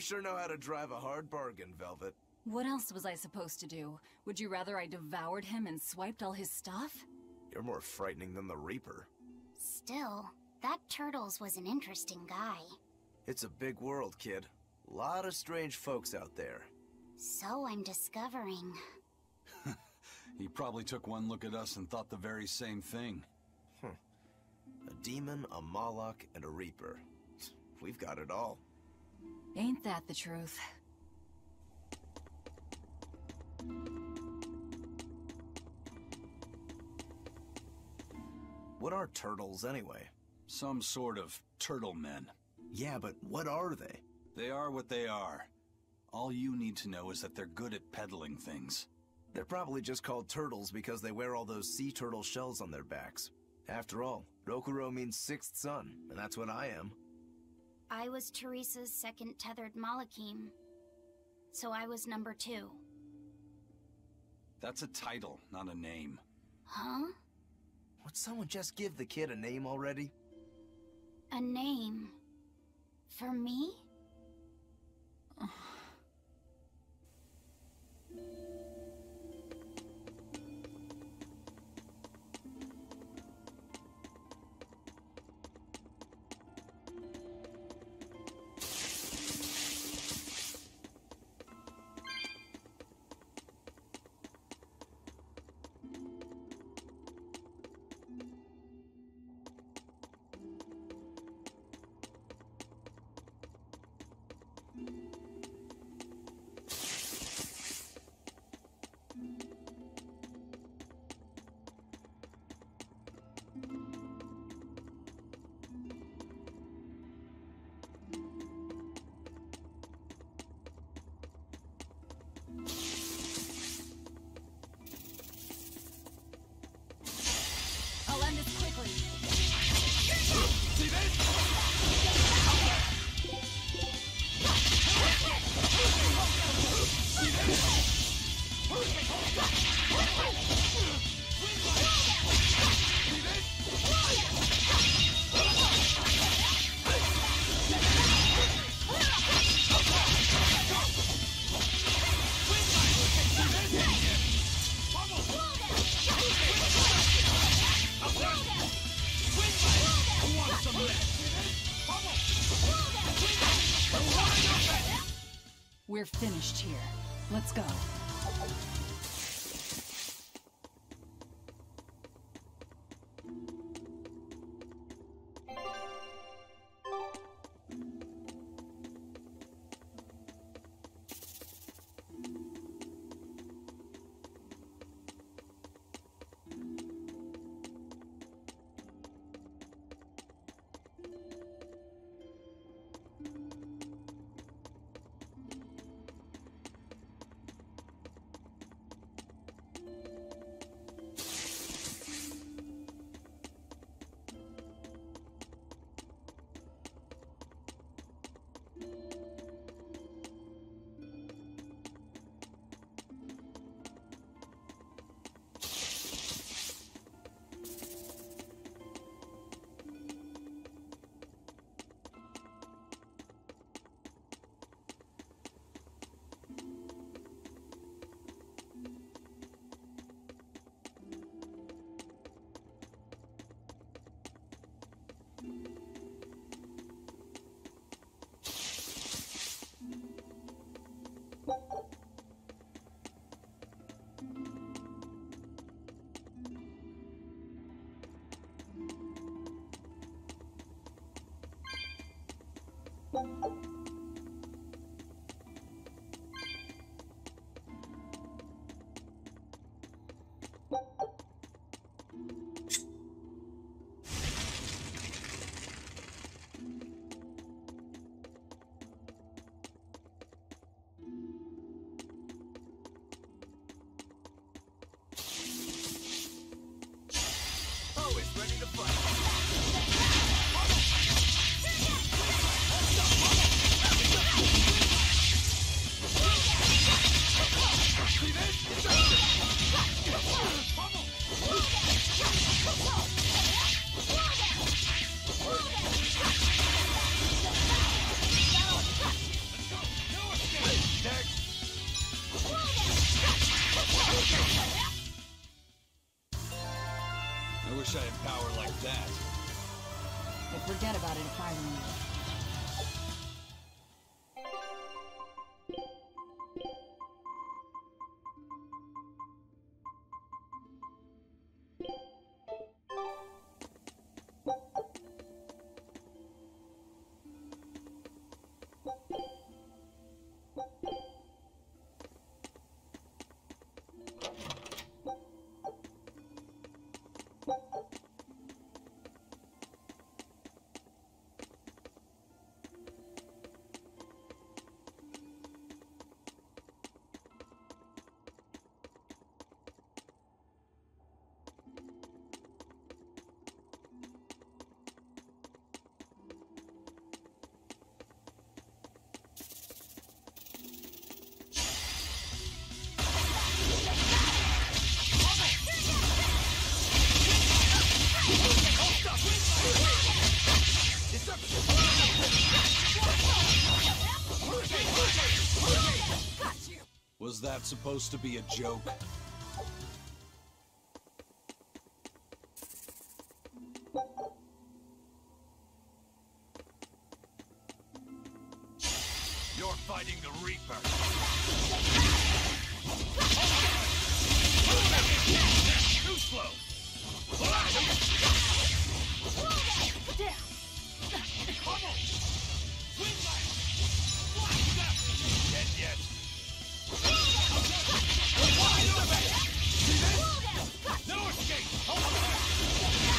sure know how to drive a hard bargain, Velvet. What else was I supposed to do? Would you rather I devoured him and swiped all his stuff? You're more frightening than the Reaper. Still, that Turtles was an interesting guy. It's a big world, kid. Lot of strange folks out there. So I'm discovering. He probably took one look at us and thought the very same thing. A demon, a Moloch, and a Reaper. We've got it all. Ain't that the truth? What are turtles, anyway? Some sort of turtle men. Yeah, but what are they? They are what they are. All you need to know is that they're good at peddling things. They're probably just called turtles because they wear all those sea turtle shells on their backs. After all, Rokuro means sixth son, and that's what I am. I was Teresa's second tethered Malachim, so I was number 2. That's a title, not a name. Huh? Would someone just give the kid a name already? A name? For me? I'll end this quickly. See this? We're finished here. Let's go. Always ready to fight. I'd forget about it if I were you. Was that supposed to be a joke? You're fighting the Reaper. Too slow. Dead yet. No escape!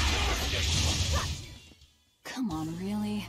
No escape! Come on, really?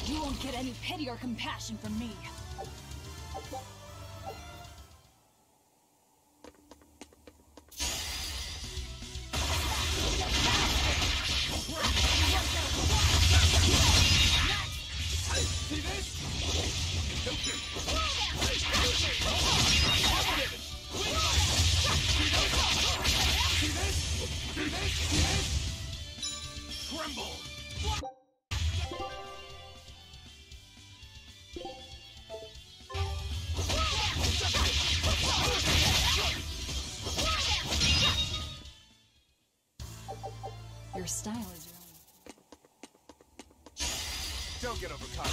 You won't get any pity or compassion from me. Tremble! Your style is your own. Don't get overcome.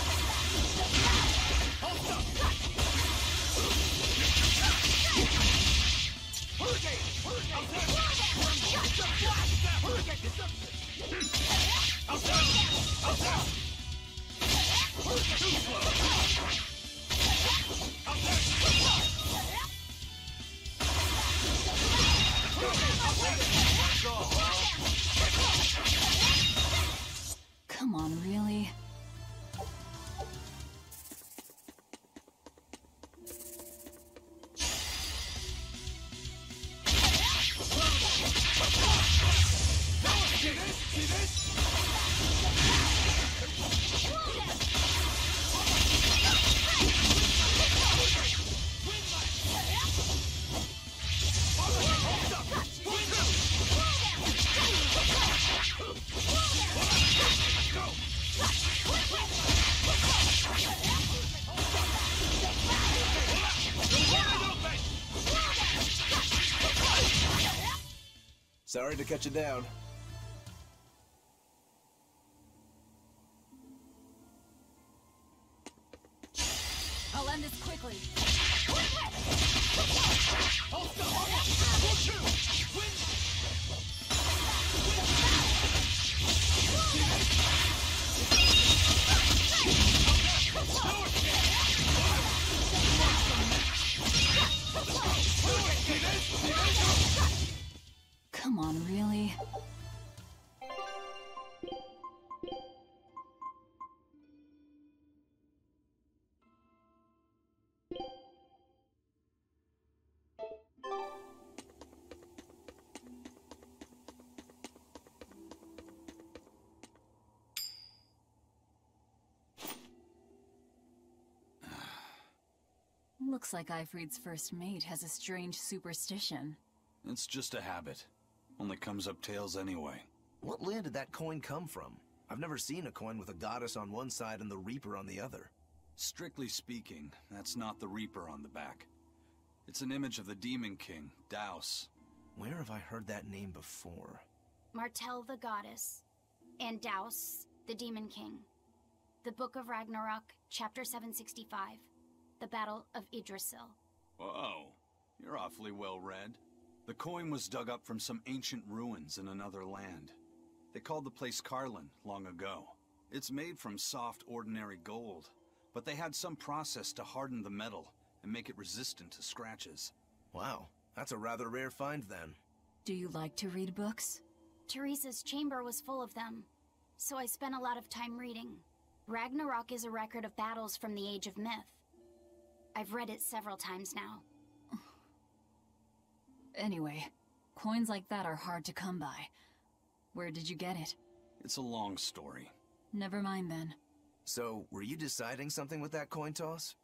Hold up! Hurricane! Come on, really? See this? Sorry to cut you down. I'll end this quickly. Come on, really? Looks like Ifrid's first mate has a strange superstition. It's just a habit. Only comes up tails anyway. What land did that coin come from? I've never seen a coin with a goddess on one side and the Reaper on the other. Strictly speaking, that's not the Reaper on the back. It's an image of the Demon King, Daus. Where have I heard that name before? Martel the goddess, and Daus, the demon king. The Book of Ragnarok, chapter 765. The Battle of Yggdrasil. Whoa, you're awfully well read. The coin was dug up from some ancient ruins in another land. They called the place Carlin long ago. It's made from soft, ordinary gold, but they had some process to harden the metal and make it resistant to scratches. Wow, that's a rather rare find then. Do you like to read books? Teresa's chamber was full of them, so I spent a lot of time reading. Ragnarok is a record of battles from the Age of Myth. I've read it several times now. Anyway, coins like that are hard to come by. Where did you get it? It's a long story. Never mind then. So, were you deciding something with that coin toss?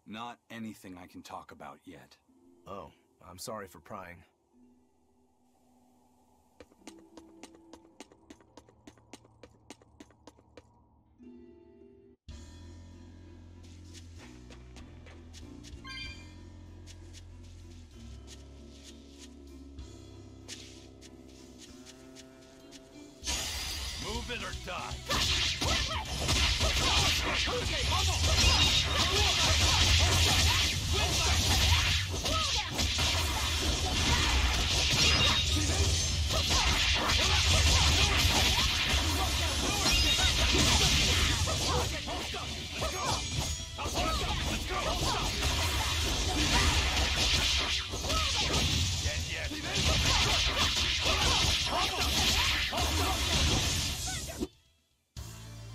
Not anything I can talk about yet. Oh, I'm sorry for prying. Move it or die.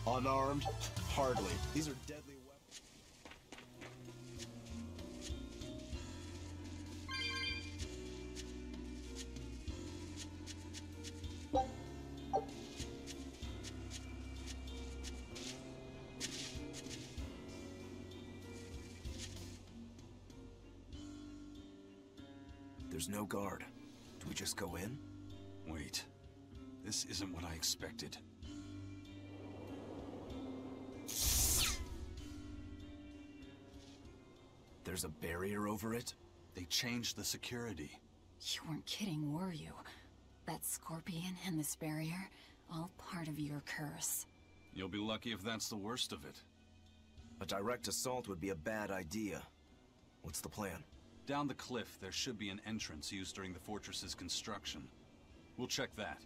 Unarmed? Hardly. These are deadly weapons. There's no guard. Do we just go in? Wait. This isn't what I expected. There's a barrier over it? They changed the security. You weren't kidding, were you? That scorpion and this barrier, all part of your curse. You'll be lucky if that's the worst of it. A direct assault would be a bad idea. What's the plan? Down the cliff, there should be an entrance used during the fortress's construction. We'll check that.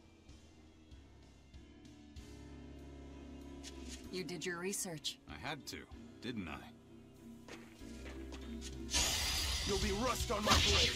You did your research. I had to, didn't I? You'll be rust on my blade.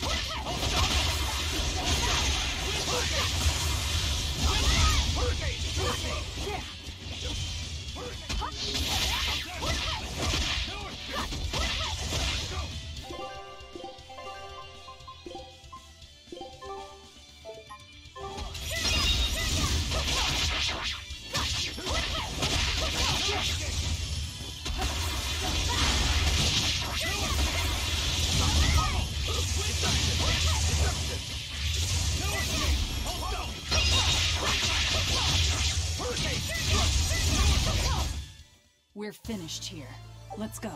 We're finished here. Let's go.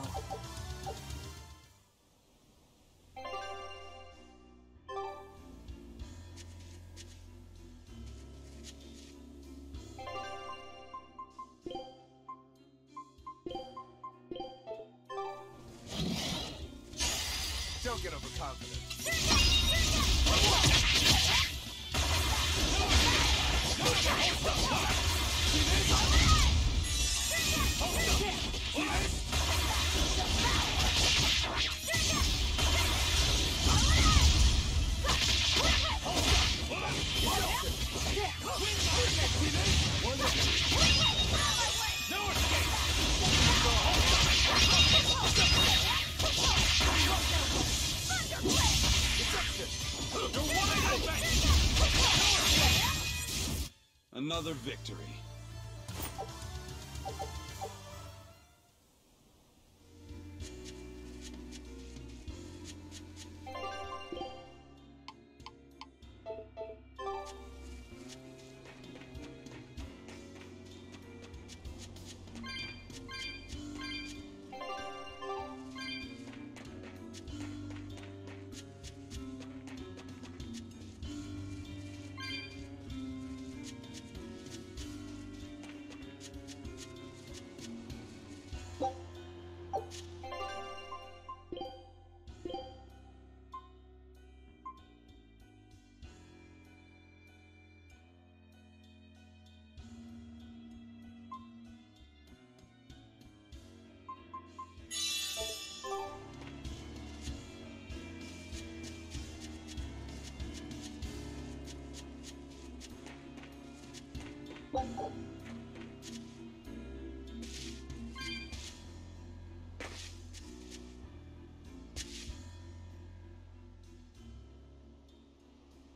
Don't get overconfident. Another victory.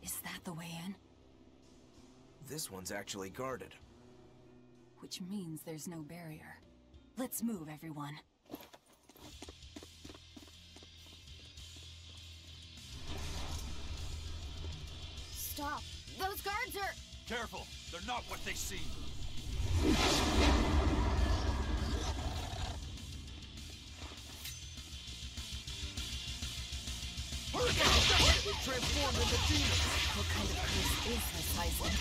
Is that the way in? This one's actually guarded. Which means there's no barrier. Let's move, everyone. Stop. Those guards are... Careful, they're not what they seem. They transformed into demons. What kind of curse is this, Tyson?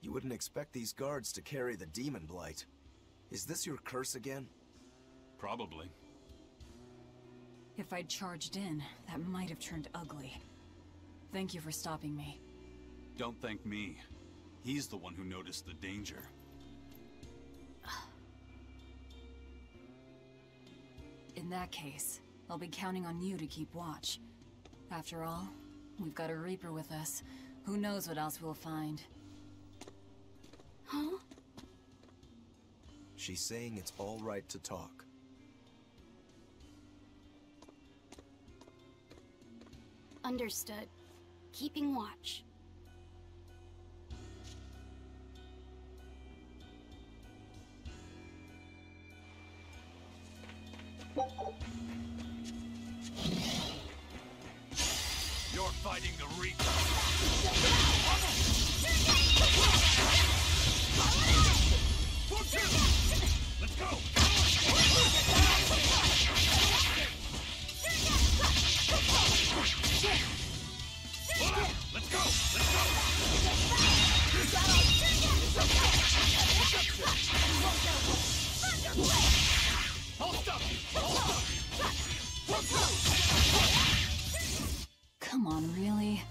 You wouldn't expect these guards to carry the demon blight. Is this your curse again? Probably. If I'd charged in, that might have turned ugly. Thank you for stopping me. Don't thank me. He's the one who noticed the danger. In that case, I'll be counting on you to keep watch. After all, we've got a Reaper with us. Who knows what else we'll find. Huh? She's saying it's all right to talk. Understood. Keeping watch. You're fighting the Reaper. Let's go! Let's go! Hold up! Come on, really?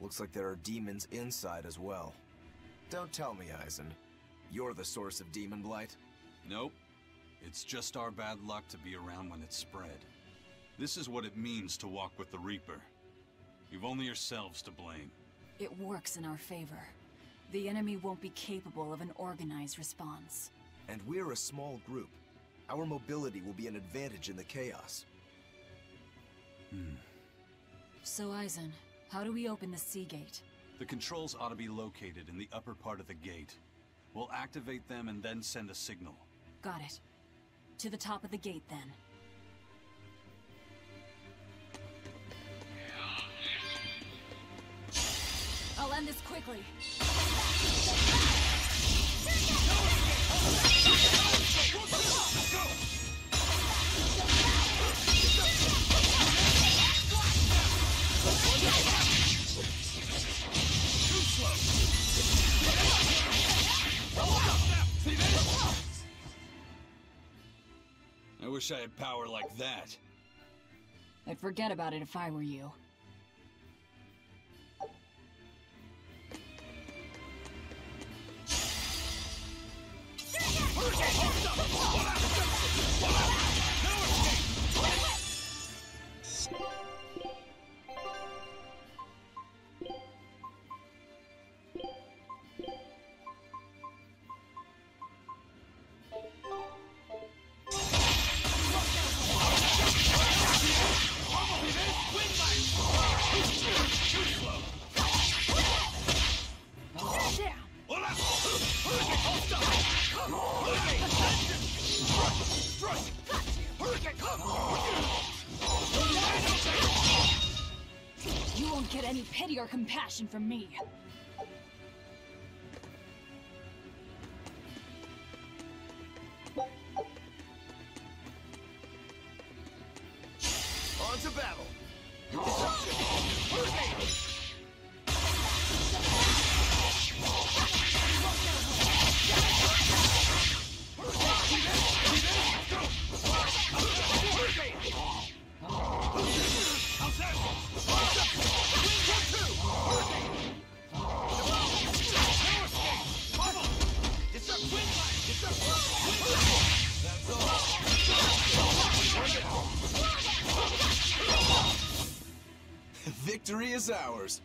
Looks like there are demons inside as well. Don't tell me, Eisen. You're the source of demon blight? Nope. It's just our bad luck to be around when it's spread. This is what it means to walk with the Reaper. You've only yourselves to blame. It works in our favor. The enemy won't be capable of an organized response. And we're a small group. Our mobility will be an advantage in the chaos. So, Eisen, how do we open the sea gate? The controls ought to be located in the upper part of the gate. We'll activate them and then send a signal. Got it. To the top of the gate, then. I'll end this quickly. I wish I had power like that. I'd forget about it if I were you. You won't get any pity or compassion from me. On to battle! Victory is ours!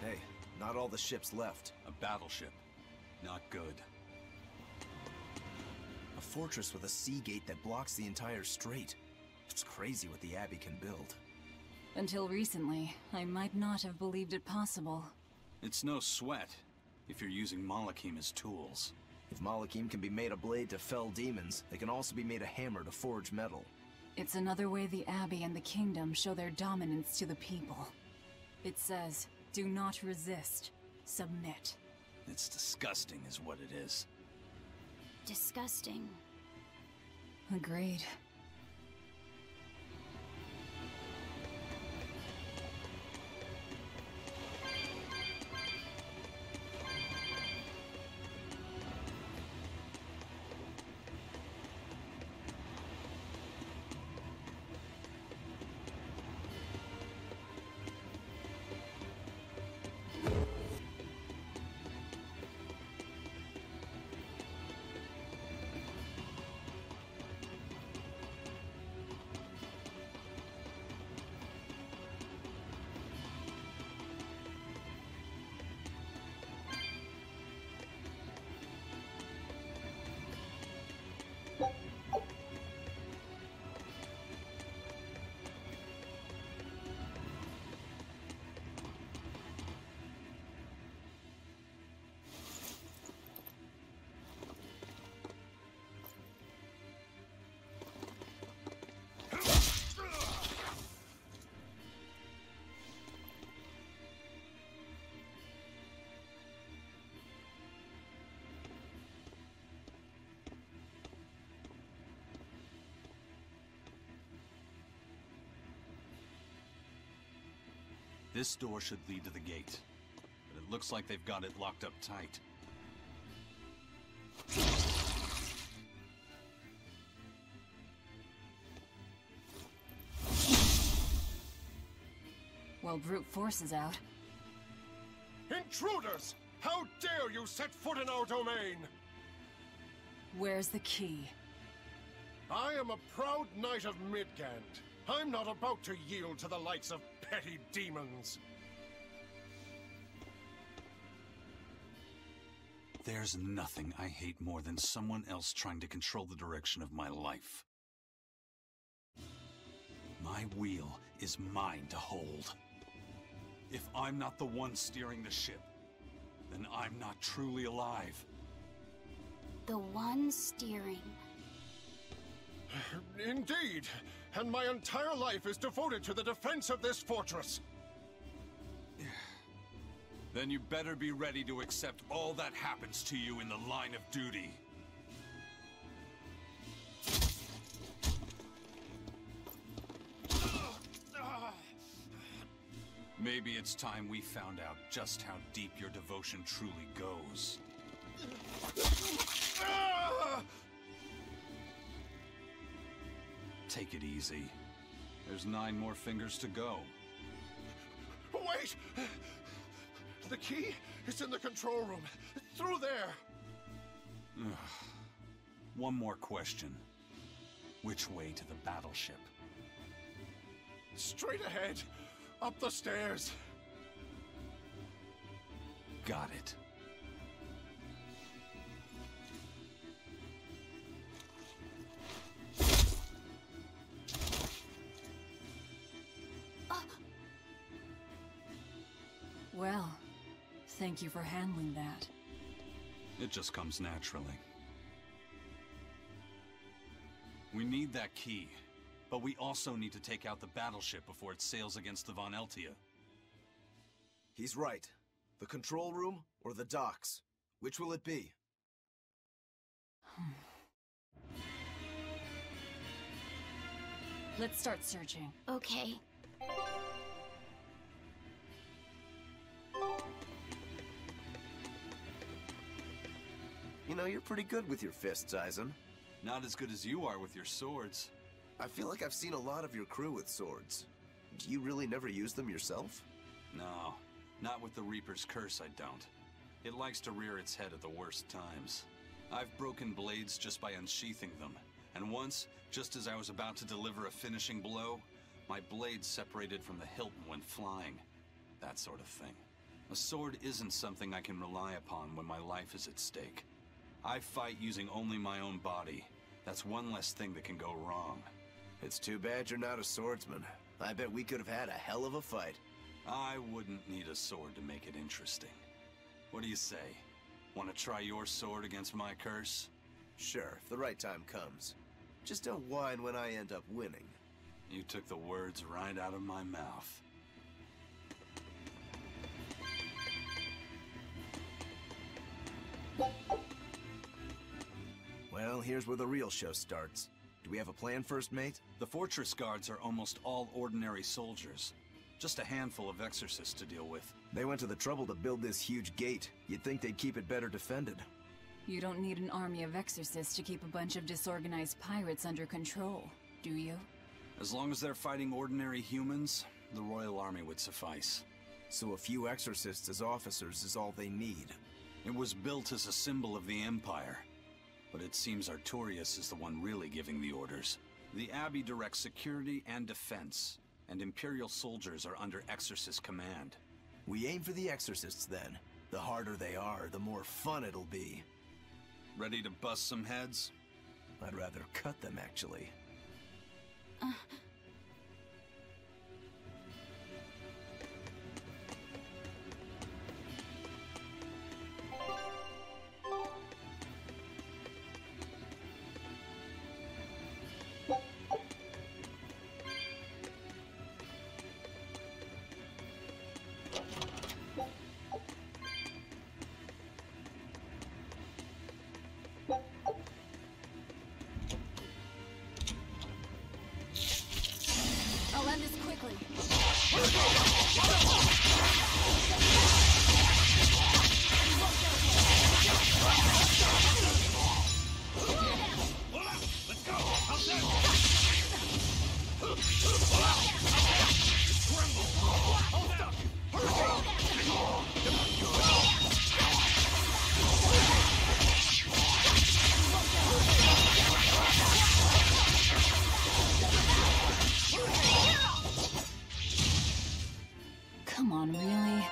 Hey, not all the ships left. A battleship. Not good. A fortress with a sea gate that blocks the entire strait. It's crazy what the Abbey can build. Until recently, I might not have believed it possible. It's no sweat, if you're using Malakim as tools. If Malakim can be made a blade to fell demons, they can also be made a hammer to forge metal. It's another way the Abbey and the Kingdom show their dominance to the people. It says, do not resist, submit. It's disgusting is what it is. Disgusting. Agreed. This door should lead to the gate, but it looks like they've got it locked up tight. while brute force is out. Intruders! How dare you set foot in our domain! Where's the key? I am a proud knight of Midgand. I'm not about to yield to the likes of petty demons. There's nothing I hate more than someone else trying to control the direction of my life. My wheel is mine to hold. If I'm not the one steering the ship, then I'm not truly alive. The one steering. Indeed, and my entire life is devoted to the defense of this fortress. Then you better be ready to accept all that happens to you in the line of duty. Maybe it's time we found out just how deep your devotion truly goes. Take it easy. There's 9 more fingers to go. Wait! The key is in the control room. Through there. One more question. Which way to the battleship? Straight ahead. Up the stairs. Got it. Well, thank you for handling that. It just comes naturally. We need that key, but we also need to take out the battleship before it sails against the Von Eltia. He's right. The control room or the docks? Which will it be? Let's start searching. Okay. You know, you're pretty good with your fists, Eisen. Not as good as you are with your swords. I feel like I've seen a lot of your crew with swords. Do you really never use them yourself? No, not with the Reaper's curse, I don't. It likes to rear its head at the worst times. I've broken blades just by unsheathing them, and once, just as I was about to deliver a finishing blow, my blade separated from the hilt and went flying. That sort of thing. A sword isn't something I can rely upon when my life is at stake. I fight using only my own body. That's one less thing that can go wrong. It's too bad you're not a swordsman. I bet we could have had a hell of a fight. I wouldn't need a sword to make it interesting. What do you say? Want to try your sword against my curse? Sure, if the right time comes. Just don't whine when I end up winning. You took the words right out of my mouth. Well, here's where the real show starts. Do we have a plan, First Mate? The fortress guards are almost all ordinary soldiers. Just a handful of exorcists to deal with. They went to the trouble to build this huge gate. You'd think they'd keep it better defended. You don't need an army of exorcists to keep a bunch of disorganized pirates under control, do you? As long as they're fighting ordinary humans, the Royal Army would suffice. So a few exorcists as officers is all they need. It was built as a symbol of the Empire. But it seems Artorias is the one really giving the orders. The Abbey directs security and defense, and Imperial soldiers are under Exorcist command. We aim for the exorcists then. The harder they are, the more fun it'll be. Ready to bust some heads? I'd rather cut them, actually. Come on, really?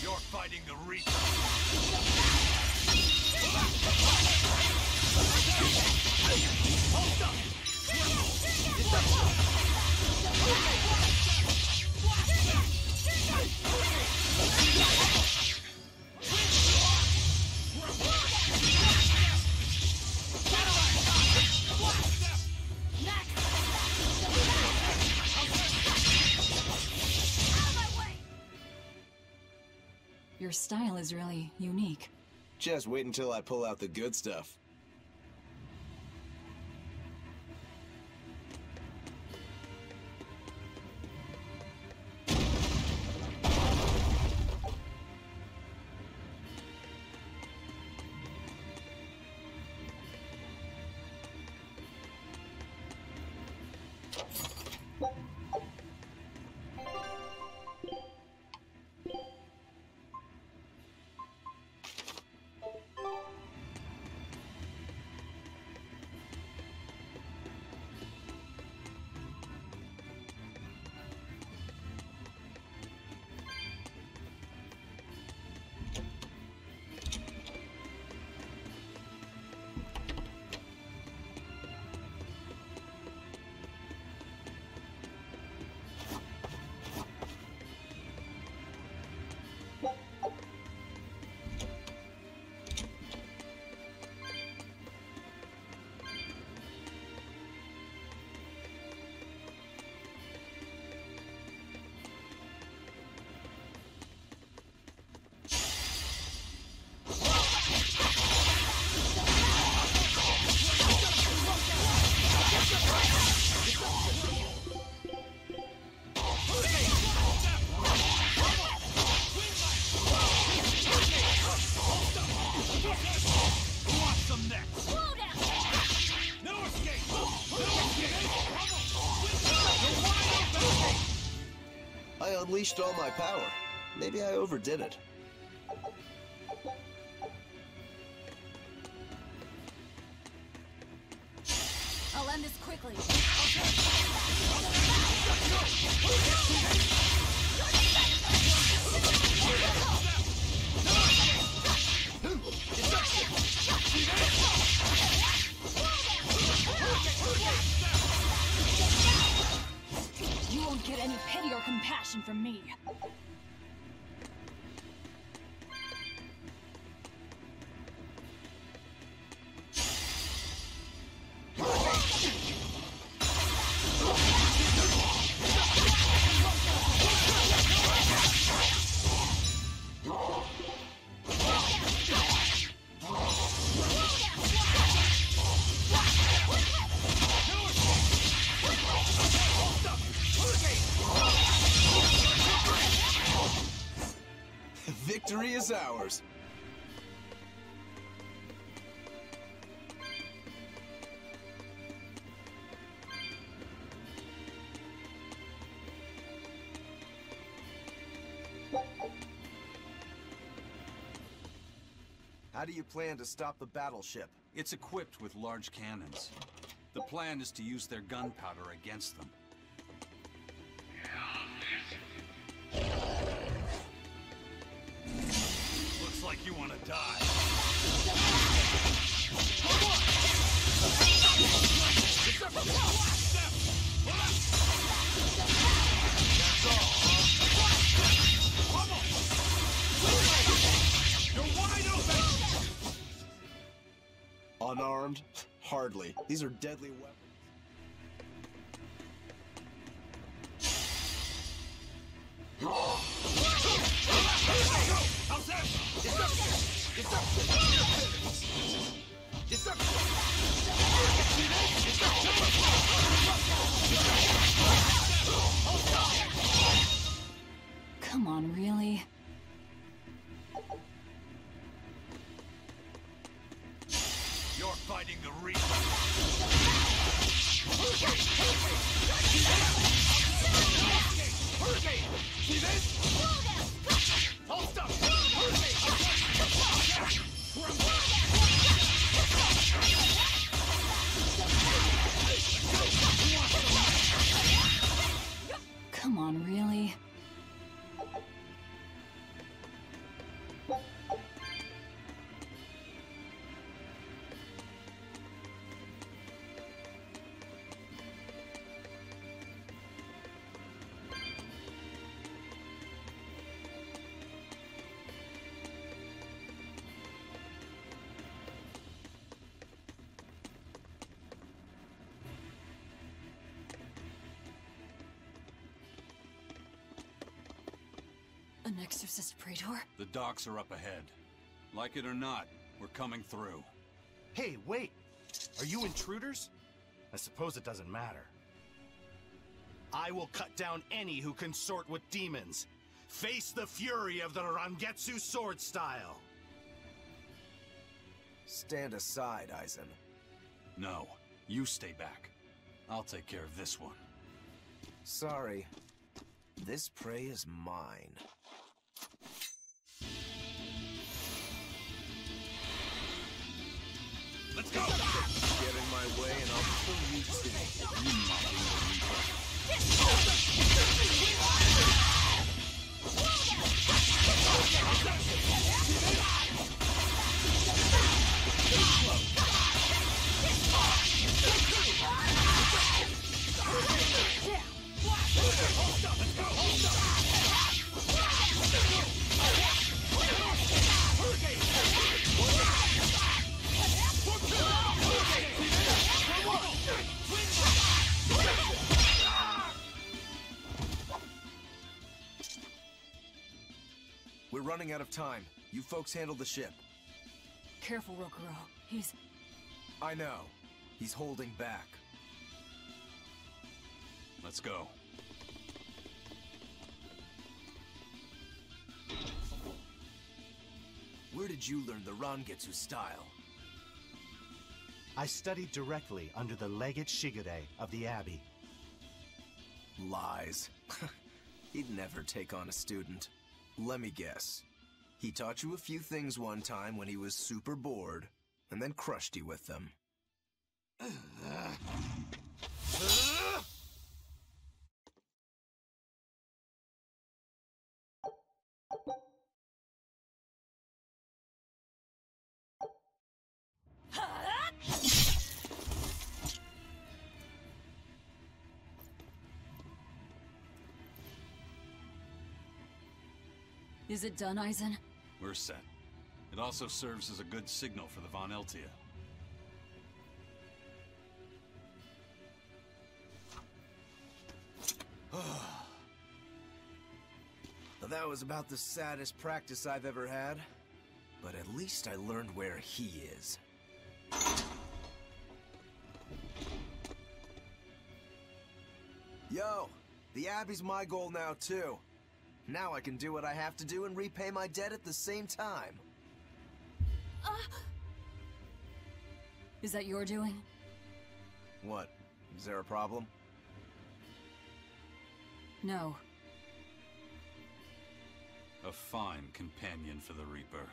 You're fighting the Reaper. Hold up! Your style is really unique. Just wait until I pull out the good stuff. I unleashed all my power. Maybe I overdid it. I'll end this quickly. You won't get any pity or compassion from me. Victory is ours. How do you plan to stop the battleship? It's equipped with large cannons. The plan is to use their gunpowder against them. Looks like you want to die. Unarmed? Hardly. These are deadly weapons. Come on, really? You're fighting the Reaper. Hurricane! See this? Hold up! Come on, really? An exorcist praetor? The docks are up ahead. Like it or not, we're coming through. Hey, wait! Are you intruders? I suppose it doesn't matter. I will cut down any who consort with demons. Face the fury of the Rangetsu sword style! Stand aside, Aizen. No, you stay back. I'll take care of this one. Sorry. This prey is mine. Let's go! Get in my way and I'll kill you too. You mocking the Reaper. We're running out of time. You folks handle the ship. Careful, Rokuro. He's... I know. He's holding back. Let's go. Where did you learn the Rangetsu style? I studied directly under the Legate Shigure of the Abbey. Lies. He'd never take on a student. Let me guess. He taught you a few things one time when he was super bored, and then crushed you with them. Is it done, Aizen? We're set. It also serves as a good signal for the Von Eltia. Well, that was about the saddest practice I've ever had. But at least I learned where he is. Yo, the Abbey's my goal now too. Now I can do what I have to do and repay my debt at the same time. Is that your doing? What? Is there a problem? No. A fine companion for the Reaper.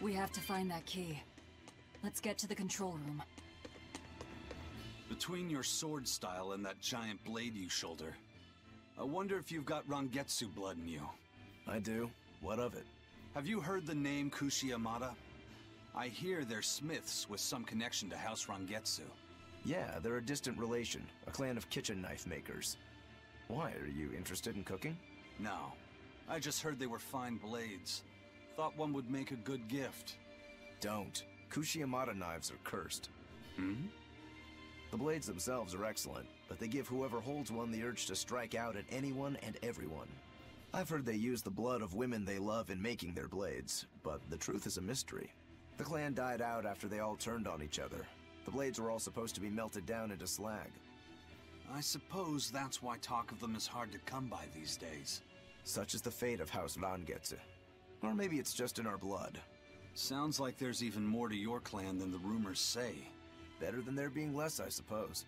We have to find that key. Let's get to the control room. Between your sword style and that giant blade you shoulder, I wonder if you've got Rangetsu blood in you. I do. What of it? Have you heard the name Kushiyamada? I hear they're smiths with some connection to House Rangetsu. Yeah, they're a distant relation, a clan of kitchen knife makers. Why, are you interested in cooking? No. I just heard they were fine blades. Thought one would make a good gift. Don't. Kushiyamada knives are cursed. Hmm? The blades themselves are excellent, but they give whoever holds one the urge to strike out at anyone and everyone. I've heard they use the blood of women they love in making their blades, but the truth is a mystery. The clan died out after they all turned on each other. The blades were all supposed to be melted down into slag. I suppose that's why talk of them is hard to come by these days. Such is the fate of House Rangetsu. Or maybe it's just in our blood. Sounds like there's even more to your clan than the rumors say. Better than there being less, I suppose.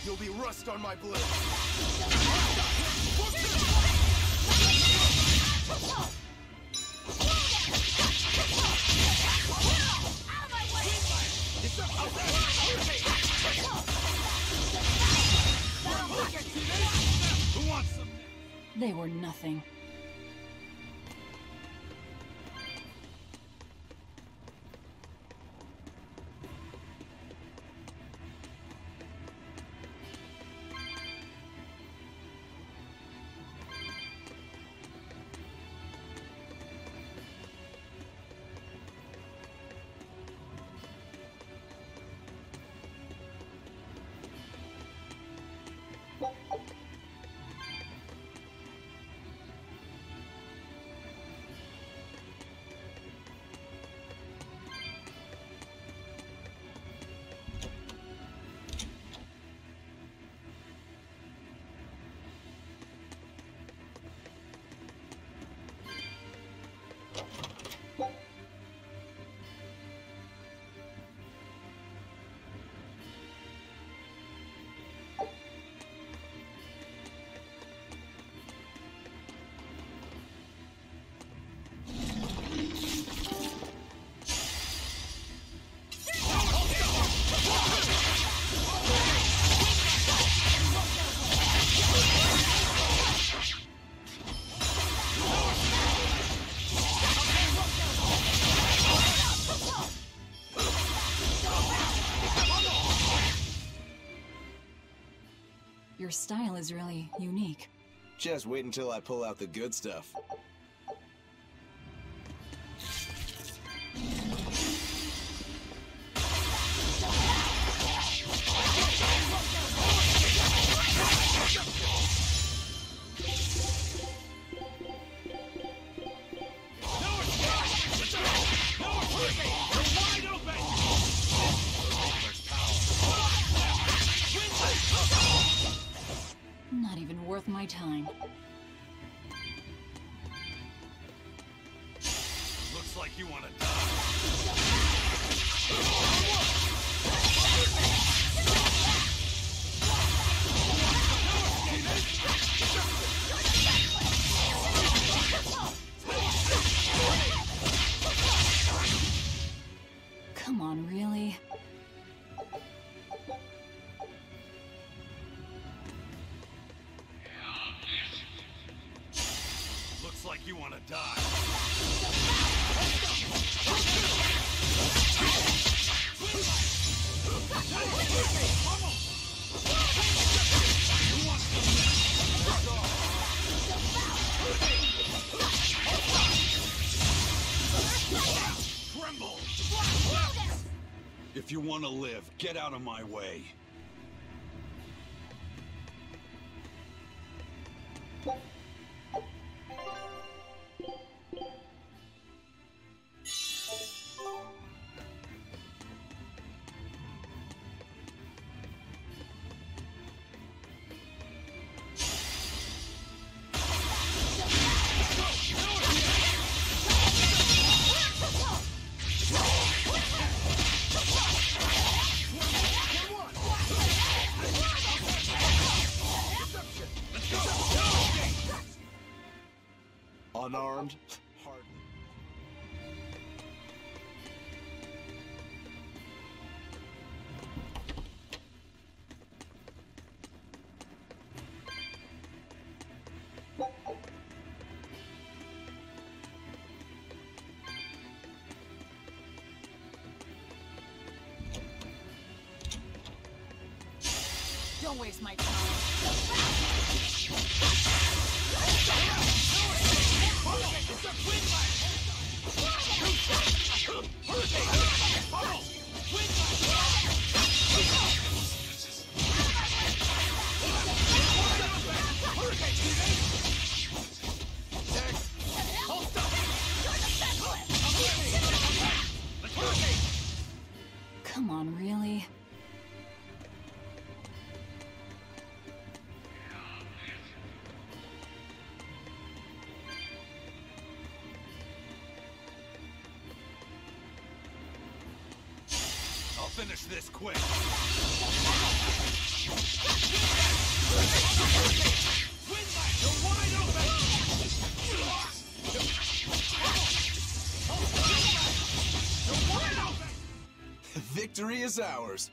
You'll be rust on my blade. They were nothing. Your style is really unique. Just wait until I pull out the good stuff. Not even worth my time. Looks like you want to die. Come on, really? Looks like you want to die. Tremble! If you want to live, get out of my way. Unarmed? Hardly. Don't waste my time. Come on, really? I'll finish this quick. You're wide open! Victory is ours.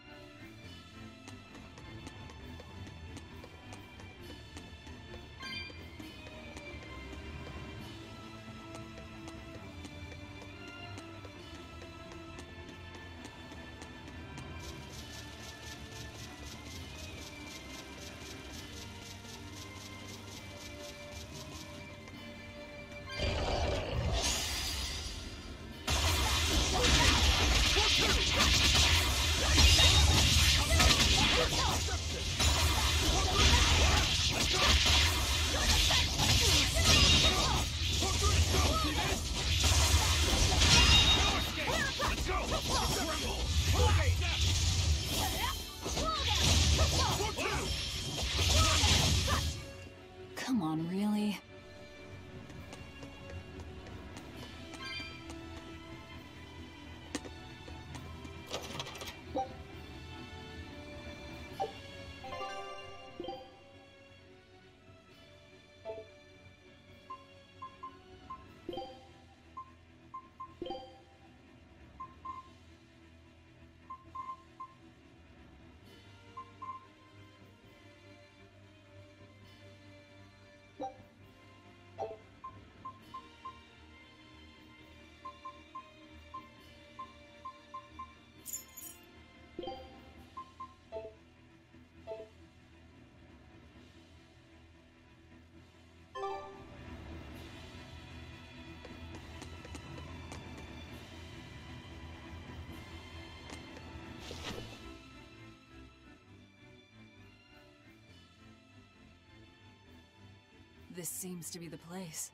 This seems to be the place.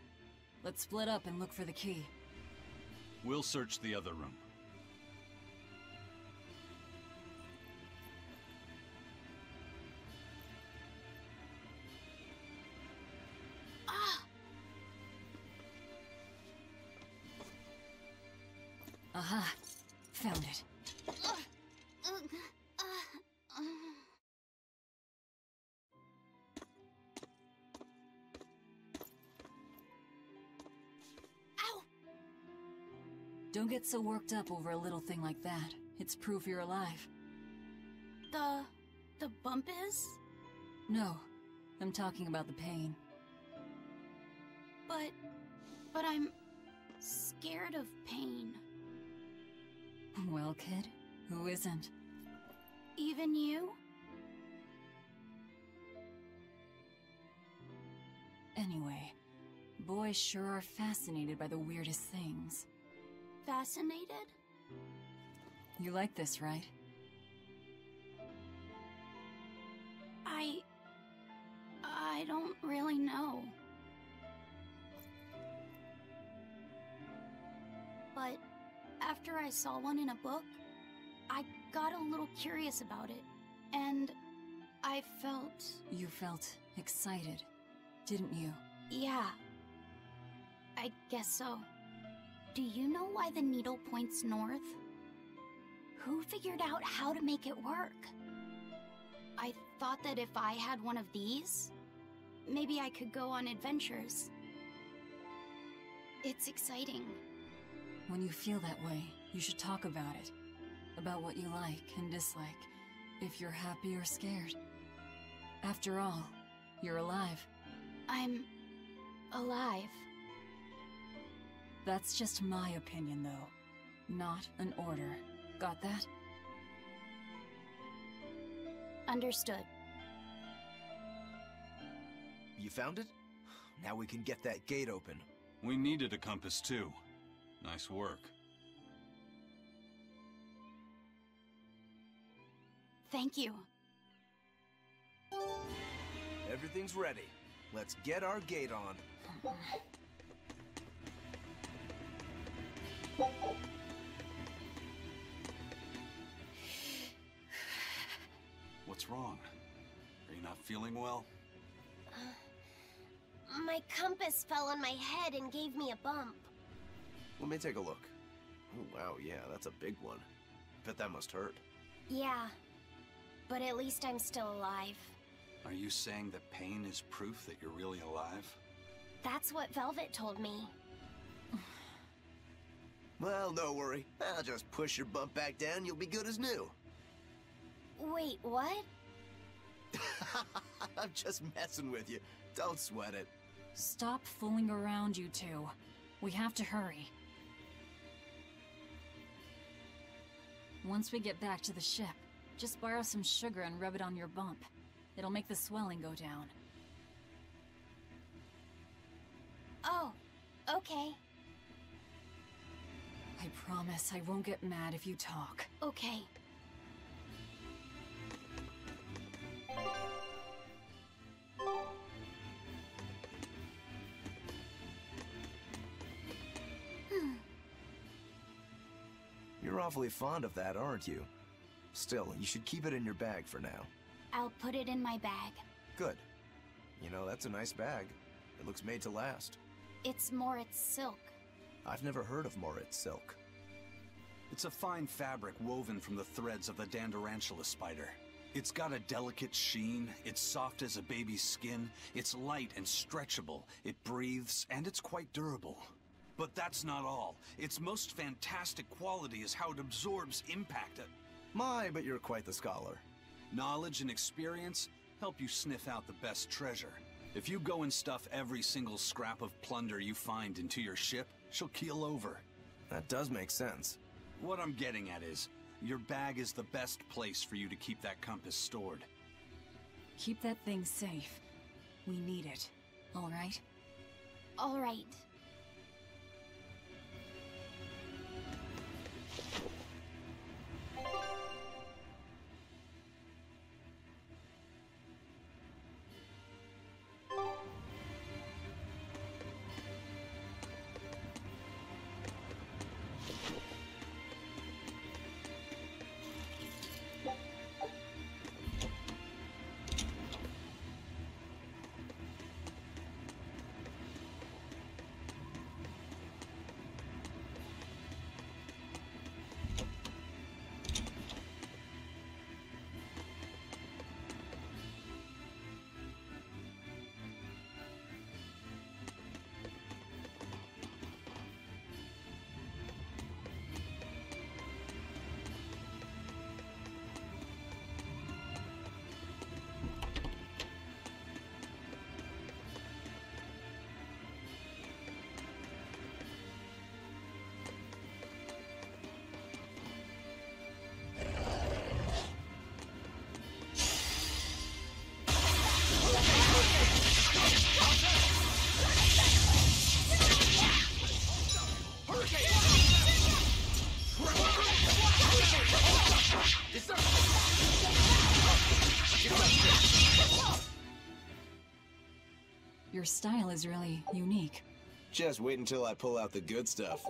Let's split up and look for the key. We'll search the other room. Aha! Found it. Ow! Don't get so worked up over a little thing like that. It's proof you're alive. The bump is? No, I'm talking about the pain. But I'm scared of pain. Well, kid, who isn't? Even you? Anyway, boys sure are fascinated by the weirdest things. Fascinated? You like this, right? I don't really know. But after I saw one in a book, I got a little curious about it, and I felt... You felt excited, didn't you? Yeah. I guess so. Do you know why the needle points north? Who figured out how to make it work? I thought that if I had one of these, maybe I could go on adventures. It's exciting. When you feel that way, you should talk about it. About what you like and dislike, if you're happy or scared. After all, you're alive. I'm... alive. That's just my opinion, though. Not an order. Got that? Understood. You found it? Now we can get that gate open. We needed a compass too. Nice work. Thank you. Everything's ready. Let's get our gate on. What's wrong? Are you not feeling well? My compass fell on my head and gave me a bump. Let me take a look. Oh, wow, yeah, that's a big one. Bet that must hurt. Yeah, but at least I'm still alive. Are you saying that pain is proof that you're really alive? That's what Velvet told me. Well, no worry. I'll just push your bump back down, you'll be good as new. Wait, what? I'm just messing with you. Don't sweat it. Stop fooling around, you two. We have to hurry. Once we get back to the ship, just borrow some sugar and rub it on your bump. It'll make the swelling go down. Oh, okay. I promise I won't get mad if you talk. Okay. You're awfully fond of that, aren't you? Still, you should keep it in your bag for now. I'll put it in my bag. Good. You know, that's a nice bag. It looks made to last. It's Moritz silk. I've never heard of Moritz silk. It's a fine fabric woven from the threads of the Dandarantula spider. It's got a delicate sheen, it's soft as a baby's skin, it's light and stretchable, it breathes, and it's quite durable. But that's not all. Its most fantastic quality is how it absorbs impact. My, but you're quite the scholar. Knowledge and experience help you sniff out the best treasure. If you go and stuff every single scrap of plunder you find into your ship, she'll keel over. That does make sense. What I'm getting at is, your bag is the best place for you to keep that compass stored. Keep that thing safe. We need it. All right? All right. Your style is really unique. Just wait until I pull out the good stuff.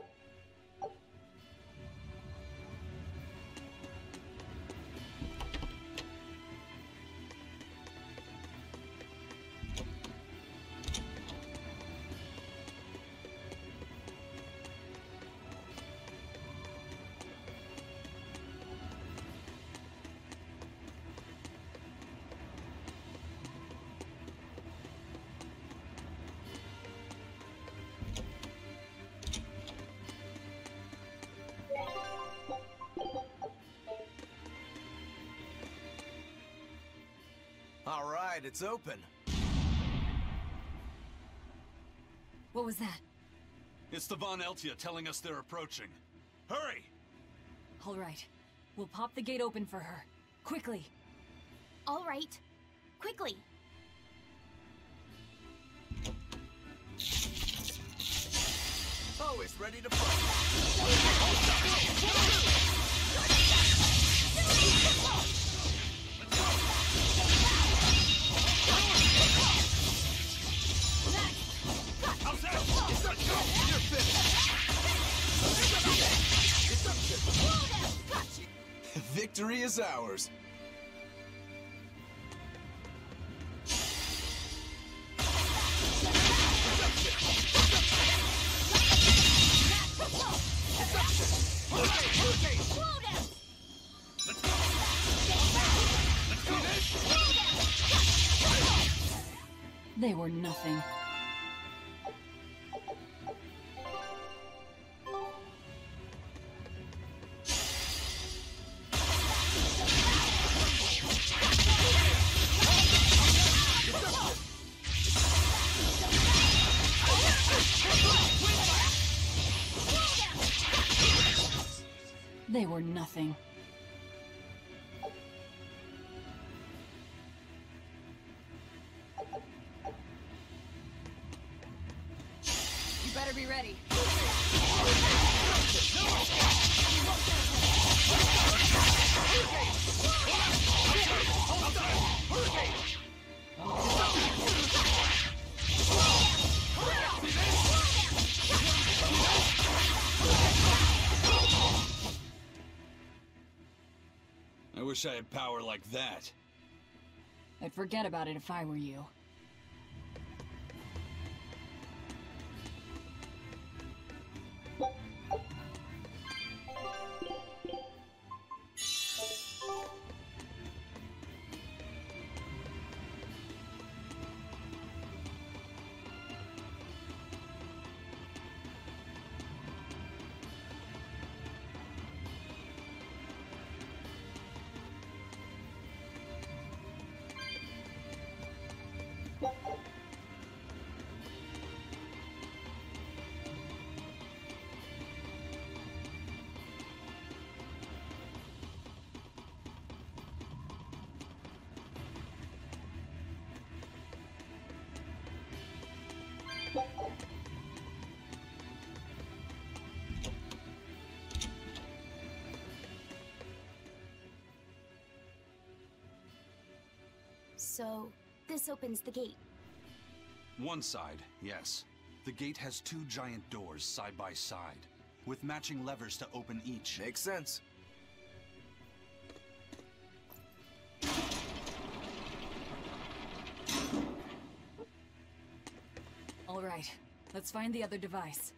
All right, it's open. What was that? It's the Von Eltia telling us they're approaching. Hurry! All right. We'll pop the gate open for her. Quickly. All right. Quickly. Always ready to fight. Victory is ours. They were nothing. They were nothing. You better be ready. I wish I had power like that. I'd forget about it if I were you. So, this opens the gate. One side, yes. The gate has two giant doors side by side, with matching levers to open each. Makes sense. All right, let's find the other device.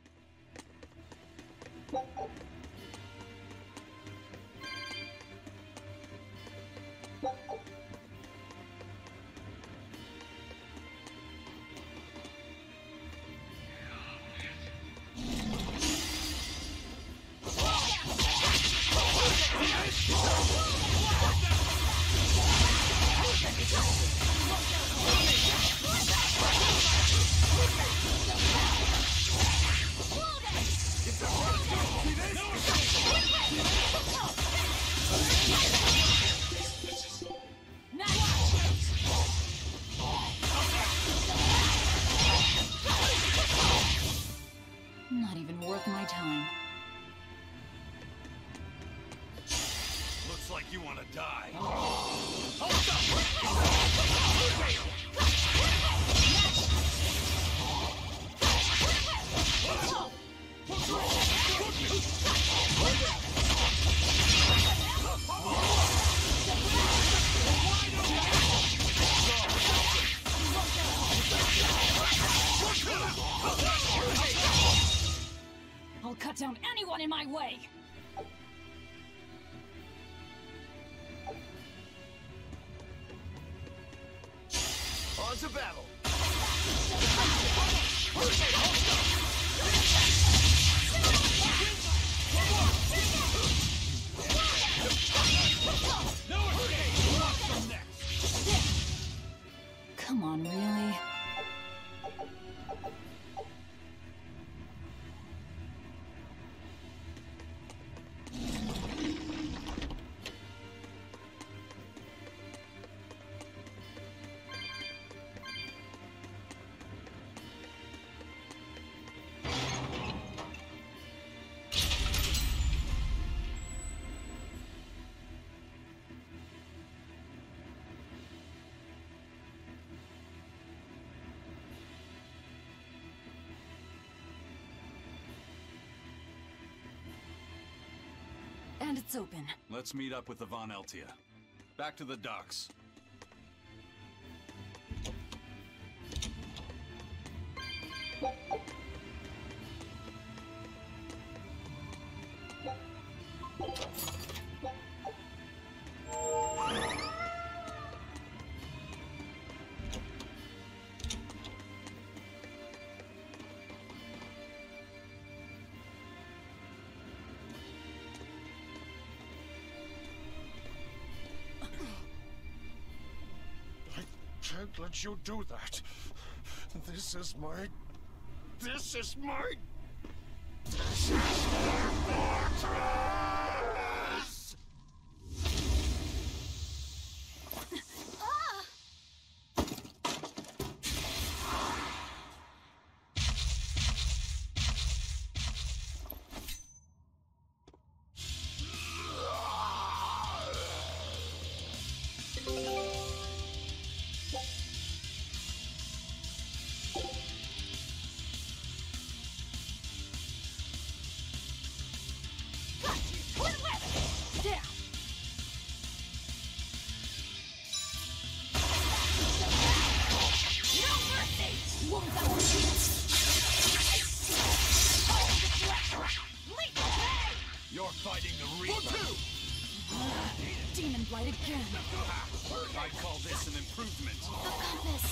Not even worth my time. Looks like you want to die. down anyone in my way! On to battle! Come on, really? And it's open. Let's meet up with the Von Eltia. Back to the docks. I can't let you do that. This is my... This is my... This is my fortress! You're fighting the Reaper. Demon Blight again. I'd call this an improvement. The compass.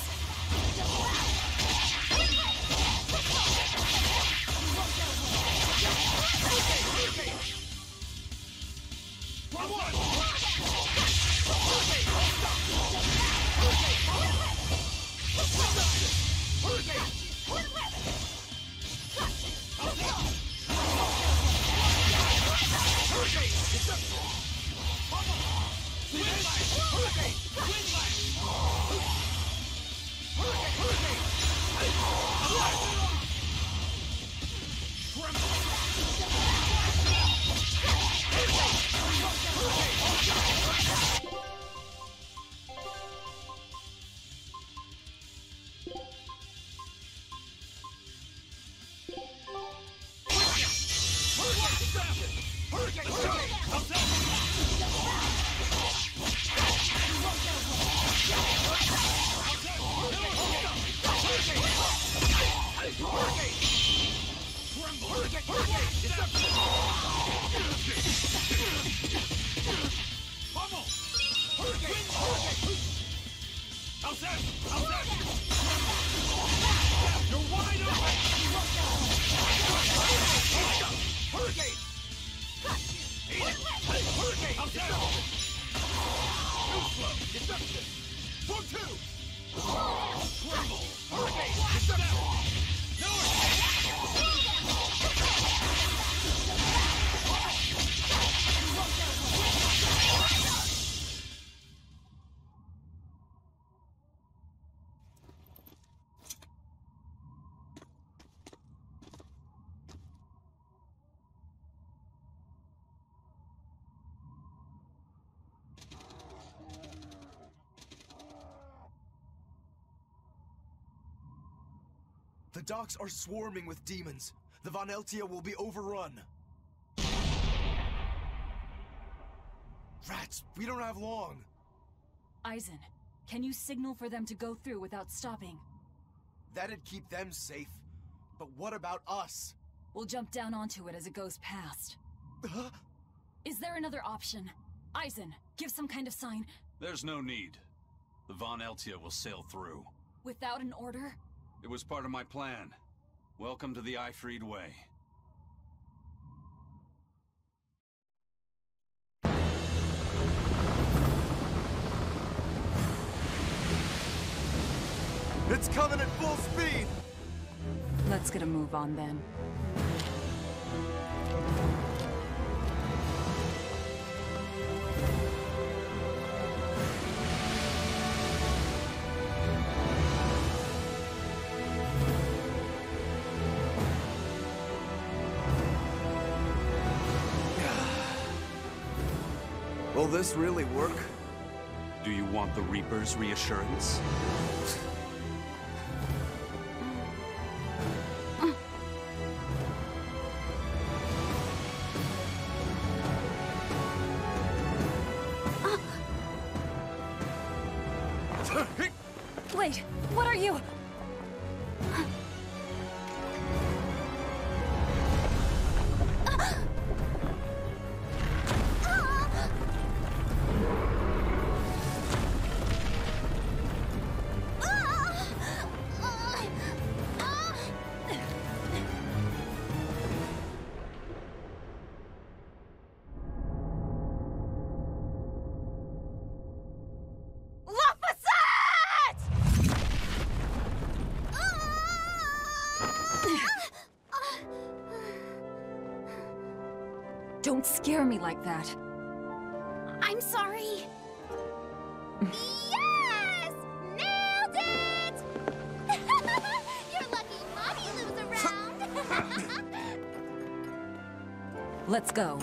The docks are swarming with demons. The Von Eltia will be overrun. Rats, we don't have long. Eisen, can you signal for them to go through without stopping? That'd keep them safe. But what about us? We'll jump down onto it as it goes past. Is there another option? Eisen, give some kind of sign. There's no need. The Von Eltia will sail through. Without an order? It was part of my plan. Welcome to the Ifried Way. It's coming at full speed! Let's get a move on then. Will this really work? Do you want the Reaper's reassurance? Wait, what are you? Don't scare me like that. I'm sorry. Yes! Nailed it! You're lucky Mommy Lou's around. Let's go.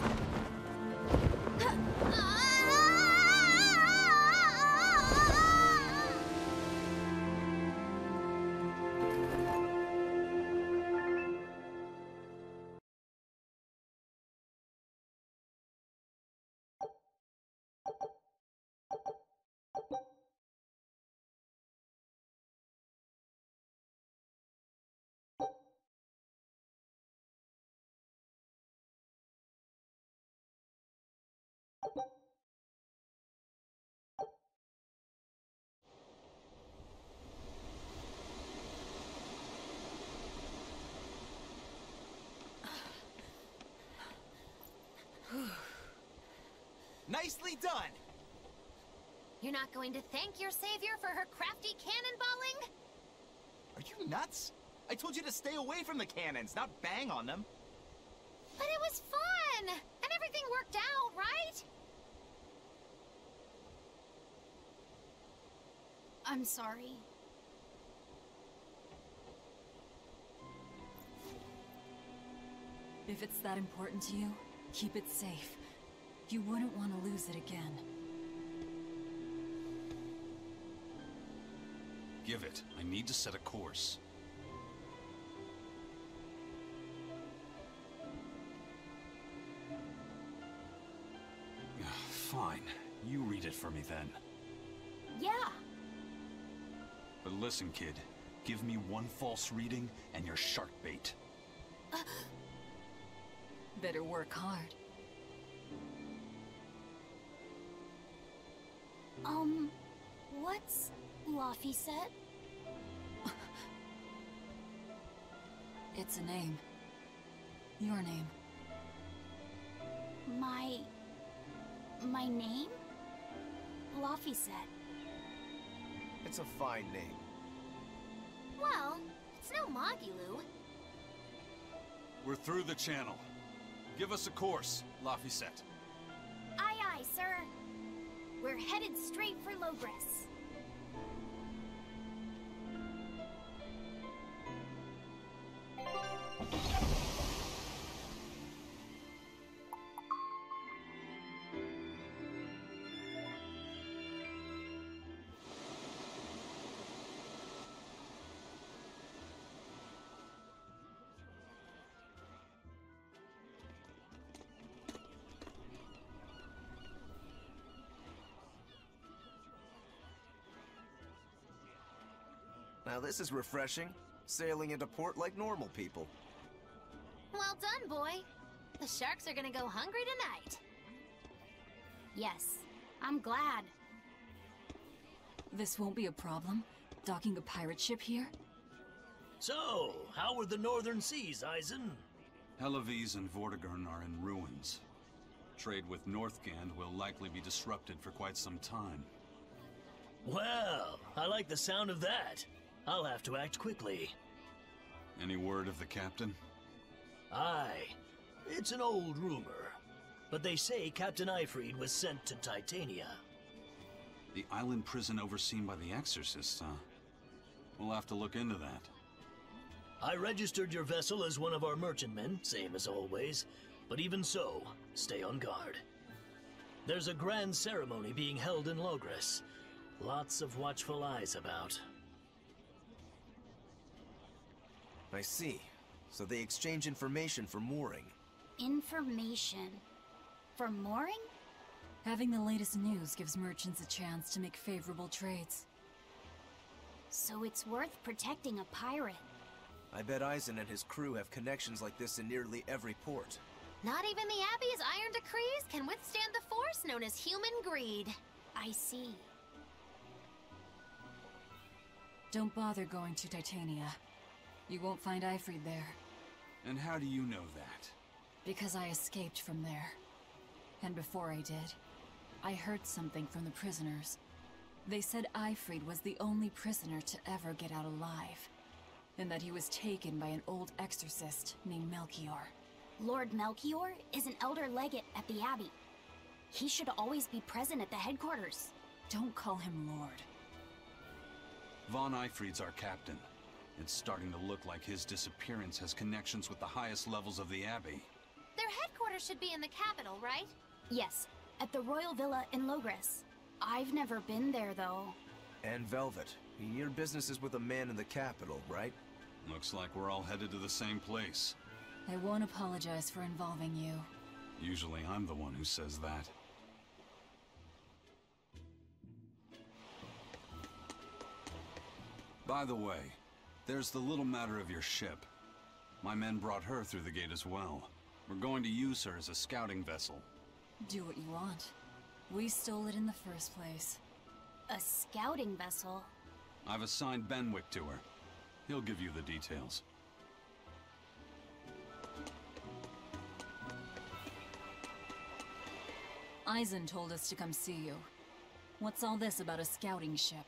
Nicely done! You're not going to thank your savior for her crafty cannonballing? Are you nuts? I told you to stay away from the cannons, not bang on them. But it was fun! And everything worked out, right? I'm sorry. If it's that important to you, keep it safe. You wouldn't want to lose it again. Give it. I need to set a course. Fine. You read it for me then. Yeah. But listen, kid. Give me one false reading and you're shark bait. Better work hard. What's Laphicet? It's a name. Your name. My name? Laphicet. It's a fine name. Well, it's no Magilou. We're through the channel. Give us a course, Laphicet. Aye, aye, sir. We're headed straight for Logres. Now this is refreshing. Sailing into port like normal people. Well, time, boy. The sharks are gonna go hungry tonight. Yes, I'm glad. This won't be a problem? Docking a pirate ship here? So, how are the northern seas, Eisen? Helavis and Vortigern are in ruins. Trade with Northgand will likely be disrupted for quite some time. Well, I like the sound of that. I'll have to act quickly. Any word of the captain? Aye. It's an old rumor. But they say Captain Ifrid was sent to Titania. The island prison overseen by the exorcists, huh? We'll have to look into that. I registered your vessel as one of our merchantmen, same as always. But even so, stay on guard. There's a grand ceremony being held in Logres. Lots of watchful eyes about. I see. So they exchange information for mooring. Information. For mooring? Having the latest news gives merchants a chance to make favorable trades. So it's worth protecting a pirate. I bet Eisen and his crew have connections like this in nearly every port. Not even the Abbey's iron decrees can withstand the force known as human greed. I see. Don't bother going to Titania. You won't find Ifrid there. And how do you know that? Because I escaped from there. And before I did, I heard something from the prisoners. They said Ifrid was the only prisoner to ever get out alive, and that he was taken by an old exorcist named Melchior. Lord Melchior is an elder legate at the Abbey. He should always be present at the headquarters. Don't call him Lord. Von Ifrid's our captain. It's starting to look like his disappearance has connections with the highest levels of the Abbey. Their headquarters should be in the capital, right? Yes, at the Royal Villa in Logres. I've never been there, though. And Velvet. Your business is with a man in the capital, right? Looks like we're all headed to the same place. I won't apologize for involving you. Usually I'm the one who says that. By the way, there's the little matter of your ship. My men brought her through the gate as well. We're going to use her as a scouting vessel. Do what you want. We stole it in the first place. A scouting vessel? I've assigned Benwick to her. He'll give you the details. Eisen told us to come see you. What's all this about a scouting ship?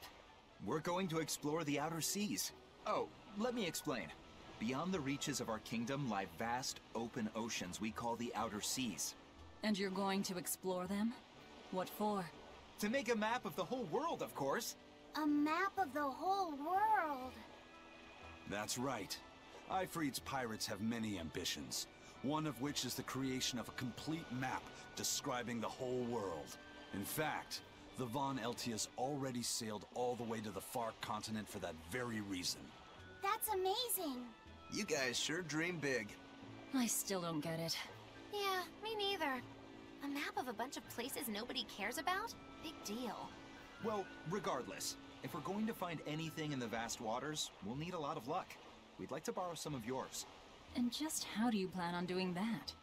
We're going to explore the outer seas. Oh, let me explain. Beyond the reaches of our kingdom lie vast, open oceans we call the outer seas. And you're going to explore them? What for? To make a map of the whole world, of course. A map of the whole world. That's right. Ifrid's pirates have many ambitions, one of which is the creation of a complete map describing the whole world. In fact, the Von Eltias already sailed all the way to the far continent for that very reason. That's amazing. You guys sure dream big. I still don't get it. Yeah, me neither. A map of a bunch of places nobody cares about? Big deal. Well, regardless, if we're going to find anything in the vast waters, we'll need a lot of luck. We'd like to borrow some of yours. And just how do you plan on doing that?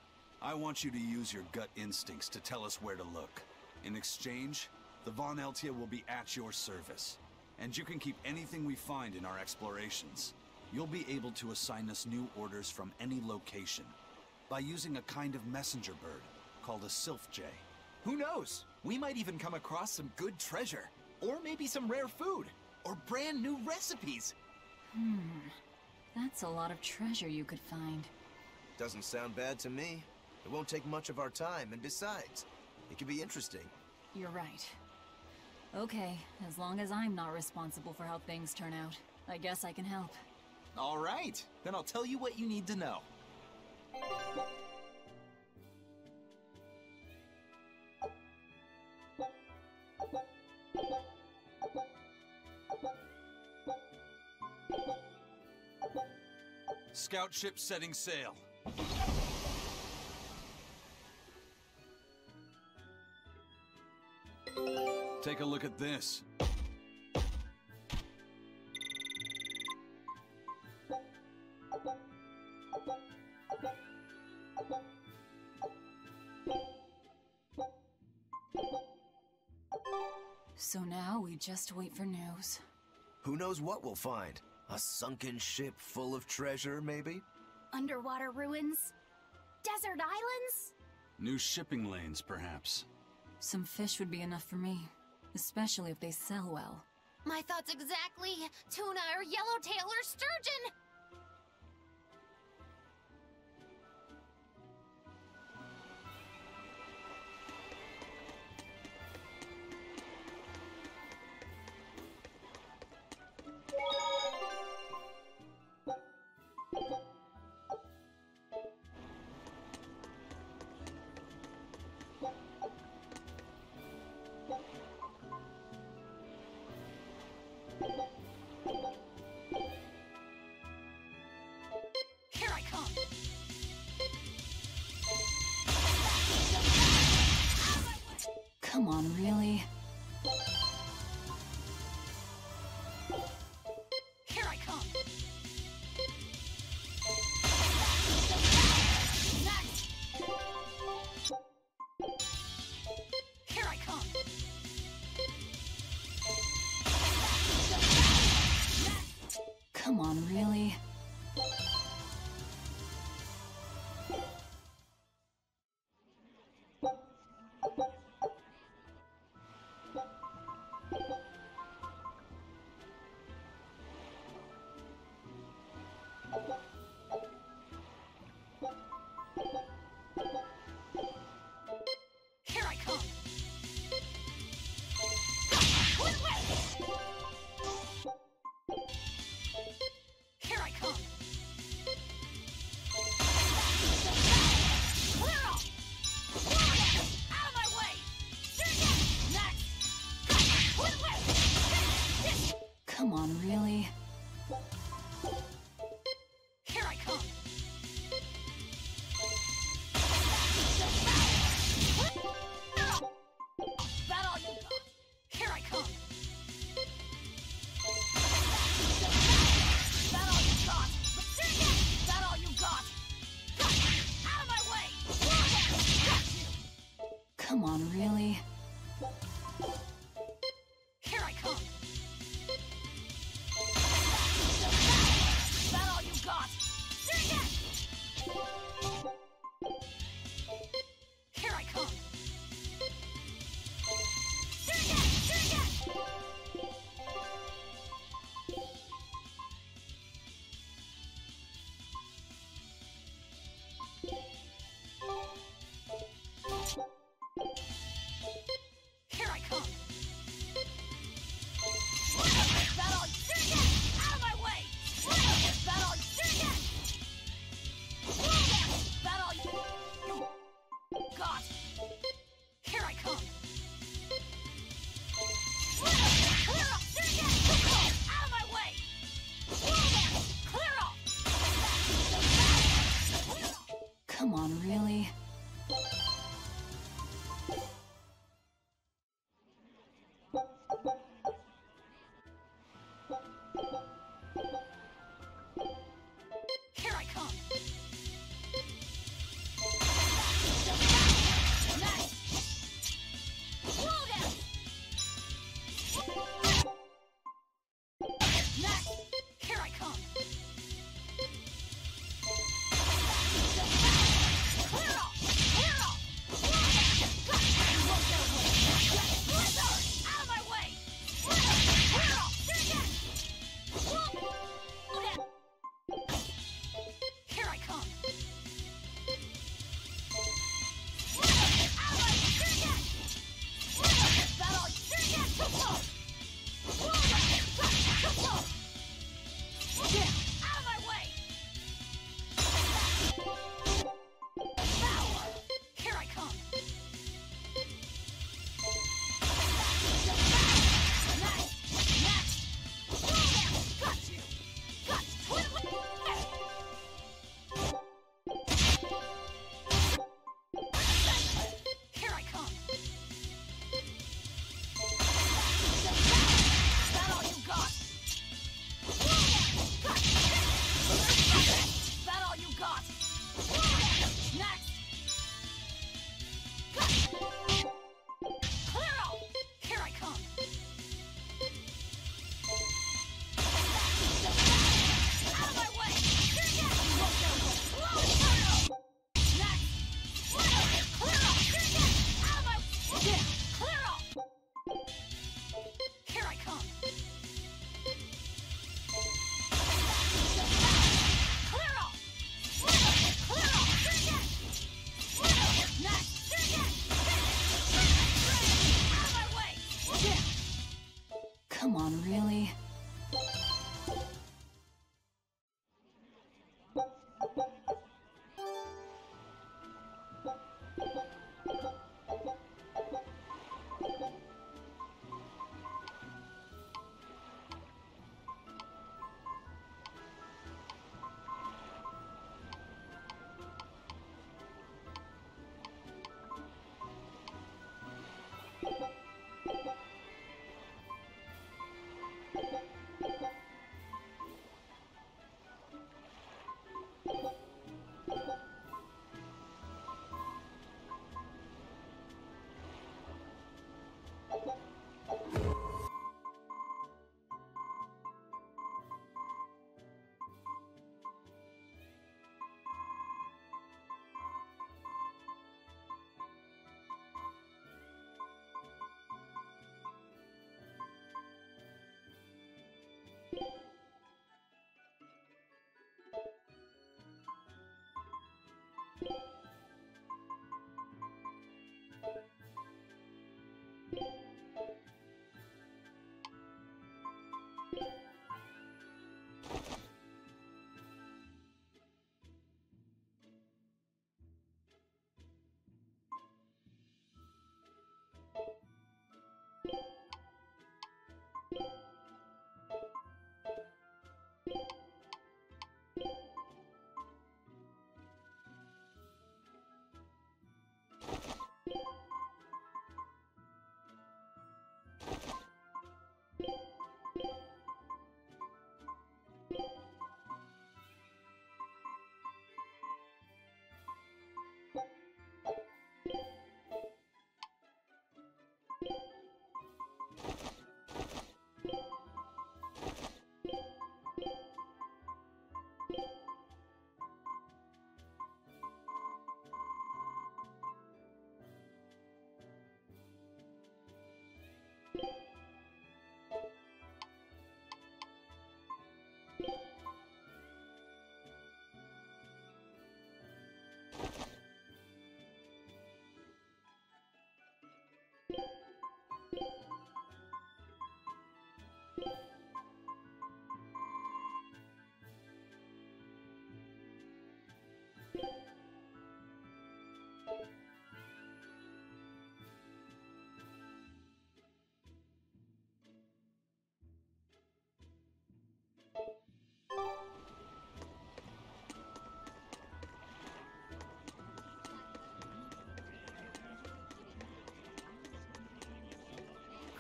I want you to use your gut instincts to tell us where to look. In exchange, the Von Eltia will be at your service. And you can keep anything we find in our explorations. You'll be able to assign us new orders from any location by using a kind of messenger bird called a sylph jay. Who knows? We might even come across some good treasure. Or maybe some rare food. Or brand new recipes. That's a lot of treasure you could find. Doesn't sound bad to me. It won't take much of our time, and besides, it could be interesting. You're right. Okay, as long as I'm not responsible for how things turn out, I guess I can help. All right, then I'll tell you what you need to know. Scout ship setting sail. Take a look at this. So now we just wait for news. Who knows what we'll find? A sunken ship full of treasure, maybe? Underwater ruins? Desert islands? New shipping lanes, perhaps. Some fish would be enough for me, especially if they sell well. My thoughts exactly. Tuna or yellowtail or sturgeon. Here I come! Come on, really? Here I come! Next! Here I come! Next! Come on, really? Here I come! Here I come! Clear off! Out of my way! Next! Come on, really? Here I come! That all you got? Here I come! That all you got? That all you got? Out of my way! Got you! Come on, really? Here I come! That all you got? Here I come! Here I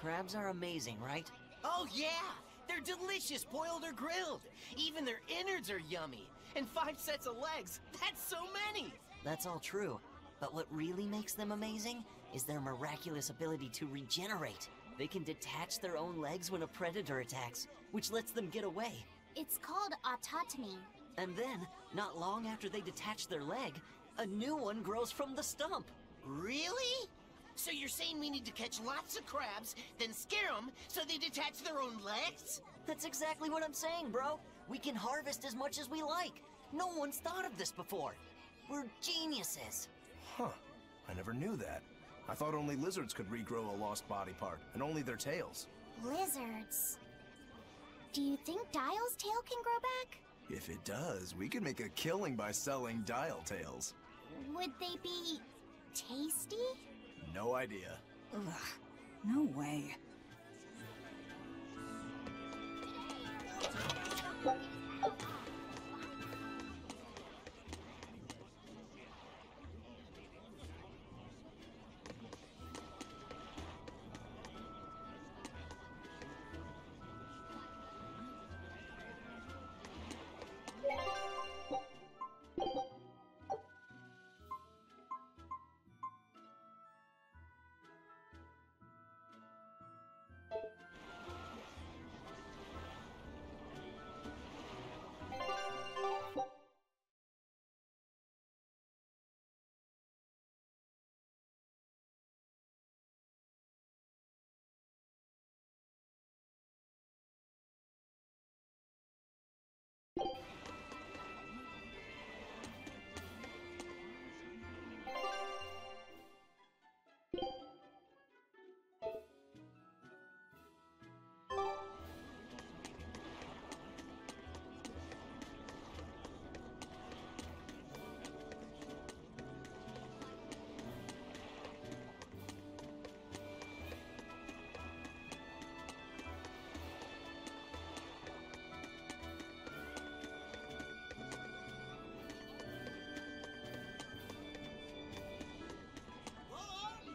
Crabs are amazing, right? Oh, yeah! They're delicious, boiled or grilled. Even their innards are yummy. And 5 sets of legs, that's so many! That's all true. But what really makes them amazing is their miraculous ability to regenerate. They can detach their own legs when a predator attacks, which lets them get away. It's called autotomy. And then, not long after they detach their leg, a new one grows from the stump. Really? So you're saying we need to catch lots of crabs, then scare them so they detach their own legs? That's exactly what I'm saying, bro. We can harvest as much as we like. No one's thought of this before. We're geniuses. Huh. I never knew that. I thought only lizards could regrow a lost body part, and only their tails. Lizards. Do you think Dial's tail can grow back? If it does, we could make a killing by selling dial tails. Would they be tasty? No idea. Ugh, no way.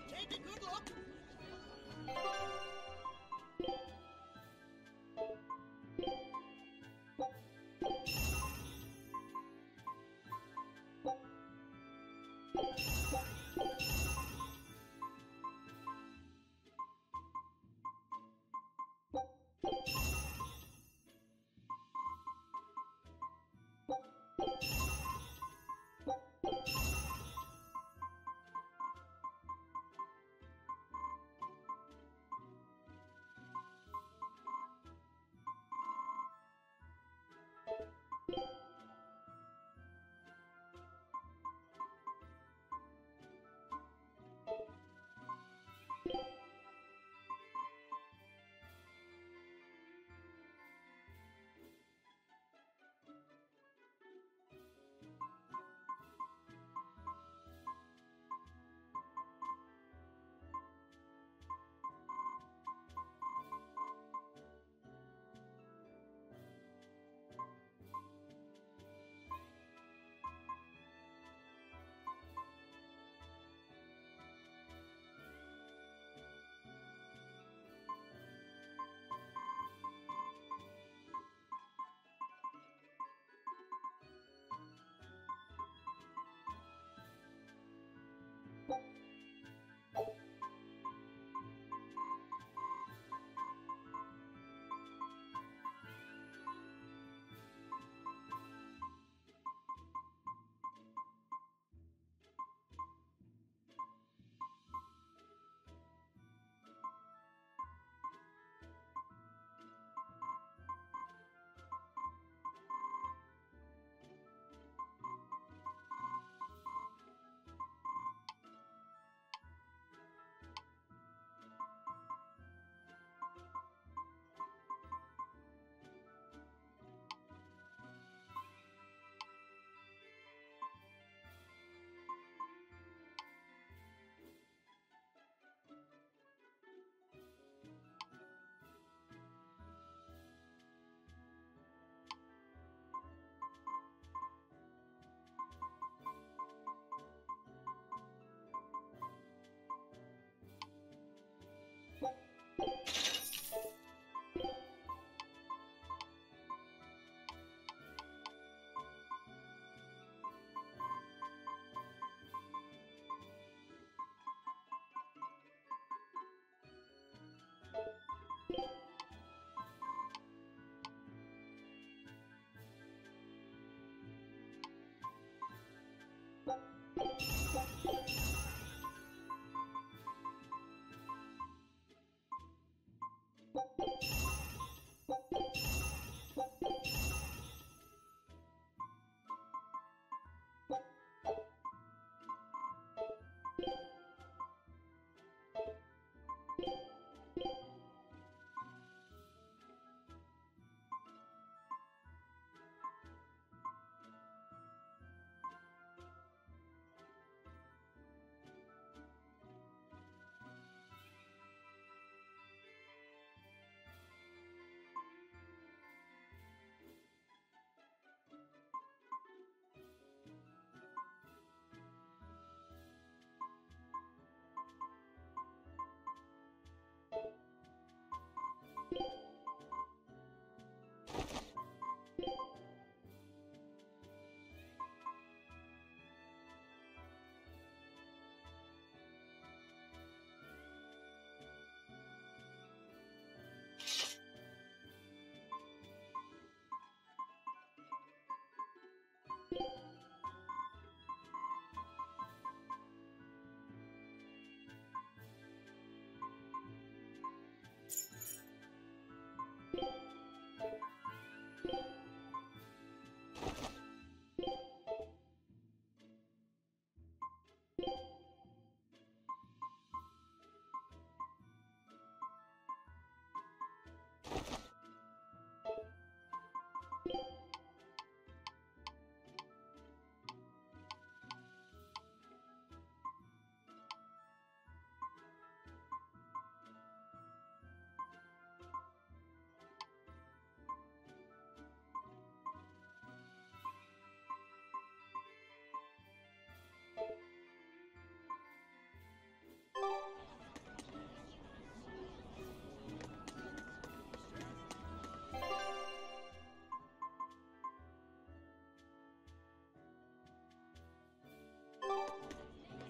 Take a good look.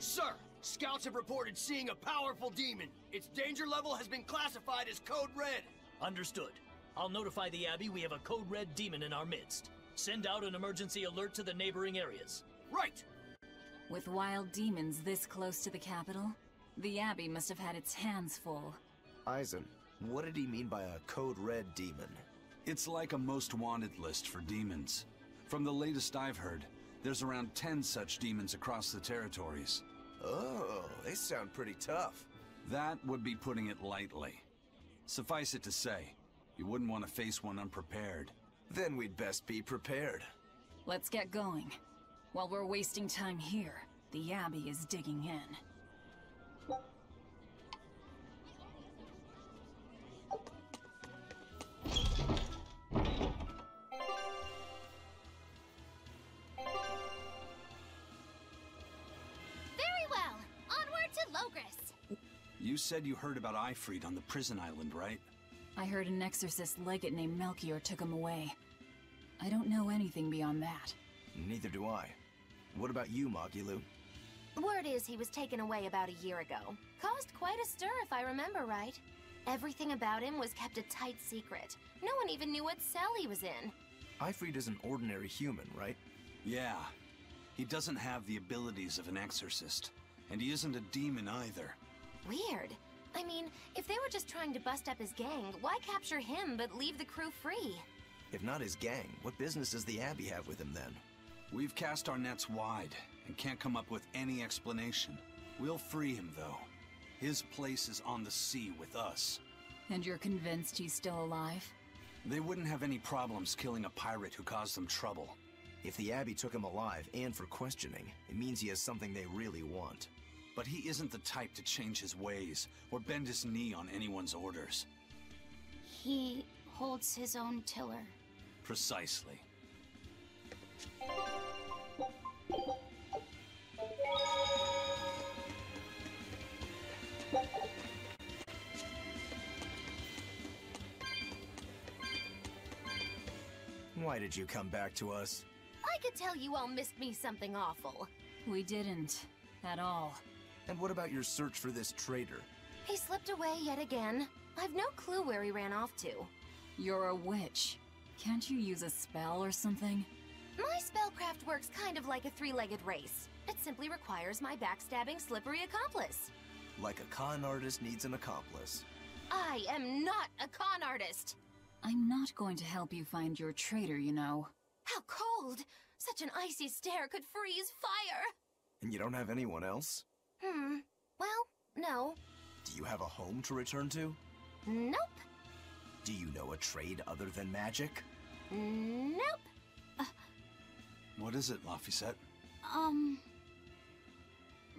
Sir, scouts have reported seeing a powerful demon. Its danger level has been classified as Code Red. Understood. I'll notify the Abbey we have a Code Red demon in our midst. Send out an emergency alert to the neighboring areas. Right! With wild demons this close to the capital, the Abbey must have had its hands full. Eisen, what did he mean by a Code Red demon? It's like a most wanted list for demons. From the latest I've heard, there's around 10 such demons across the territories. Oh, they sound pretty tough. That would be putting it lightly. Suffice it to say, you wouldn't want to face one unprepared. Then we'd best be prepared. Let's get going. While we're wasting time here, the Abbey is digging in. You said you heard about Ifrit on the prison island, right? I heard an exorcist legate named Melchior took him away. I don't know anything beyond that. Neither do I. What about you, Magilou? Word is he was taken away about a year ago. Caused quite a stir, if I remember right. Everything about him was kept a tight secret. No one even knew what cell he was in. Ifrit is an ordinary human, right? Yeah. He doesn't have the abilities of an exorcist. And he isn't a demon either. Weird. I mean, if they were just trying to bust up his gang, why capture him but leave the crew free? If not his gang, what business does the Abbey have with him then? We've cast our nets wide and can't come up with any explanation. We'll free him, though. His place is on the sea with us. And you're convinced he's still alive? They wouldn't have any problems killing a pirate who caused them trouble. If the Abbey took him alive and for questioning, it means he has something they really want. But he isn't the type to change his ways or bend his knee on anyone's orders. He holds his own tiller. Precisely. Why did you come back to us? I could tell you all missed me something awful. We didn't. At all. And what about your search for this traitor? He slipped away yet again. I've no clue where he ran off to. You're a witch. Can't you use a spell or something? My spellcraft works kind of like a three-legged race. It simply requires my backstabbing, slippery accomplice. Like a con artist needs an accomplice. I am not a con artist! I'm not going to help you find your traitor, you know. How cold! Such an icy stare could freeze fire! And you don't have anyone else? Well, no. Do you have a home to return to? Nope. Do you know a trade other than magic? Nope. What is it, Laphicet?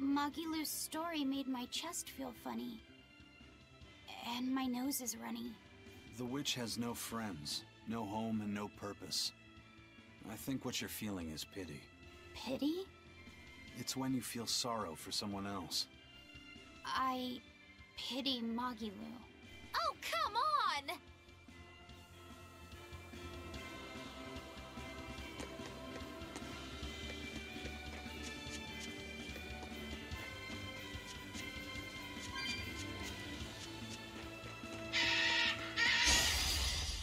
Magilou's story made my chest feel funny. And my nose is runny. The witch has no friends, no home, and no purpose. I think what you're feeling is pity. Pity? It's when you feel sorrow for someone else. I pity Magilou. Oh, come on!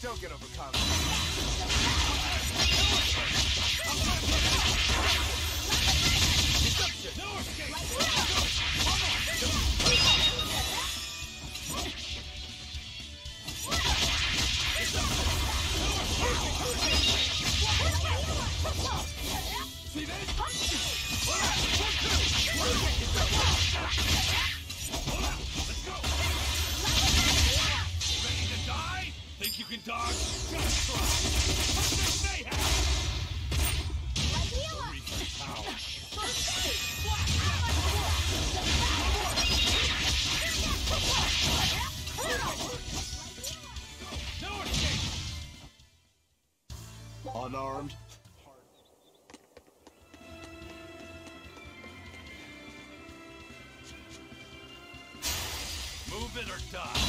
Don't get overcome. See this? Let's go! Ready to die? Think you can dodge? Just try! What's this mayhem? No escape! Unarmed? Move it or die.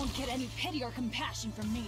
won't get any pity or compassion from me.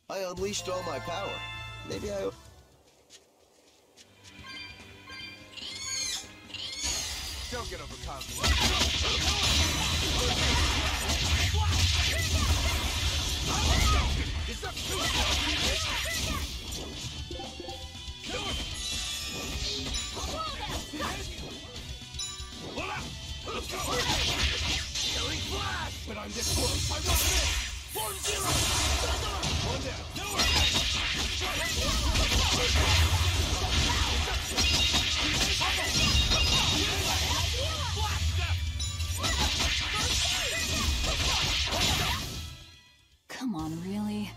I unleashed all my power. Maybe I... Don't get overconfident. But I'm this close. I want this. 4-0. One down. Come on, really?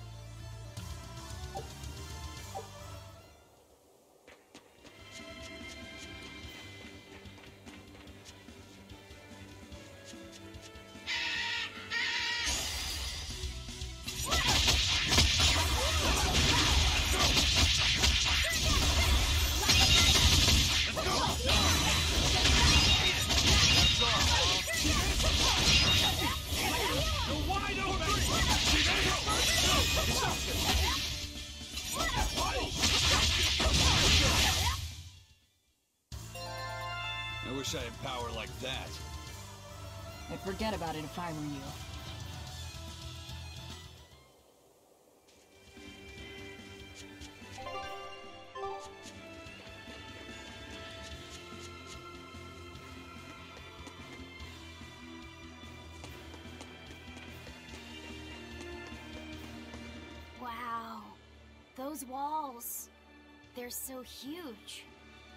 I wish I had power like that. I'd forget about it if I were you. Wow. Those walls. They're so huge.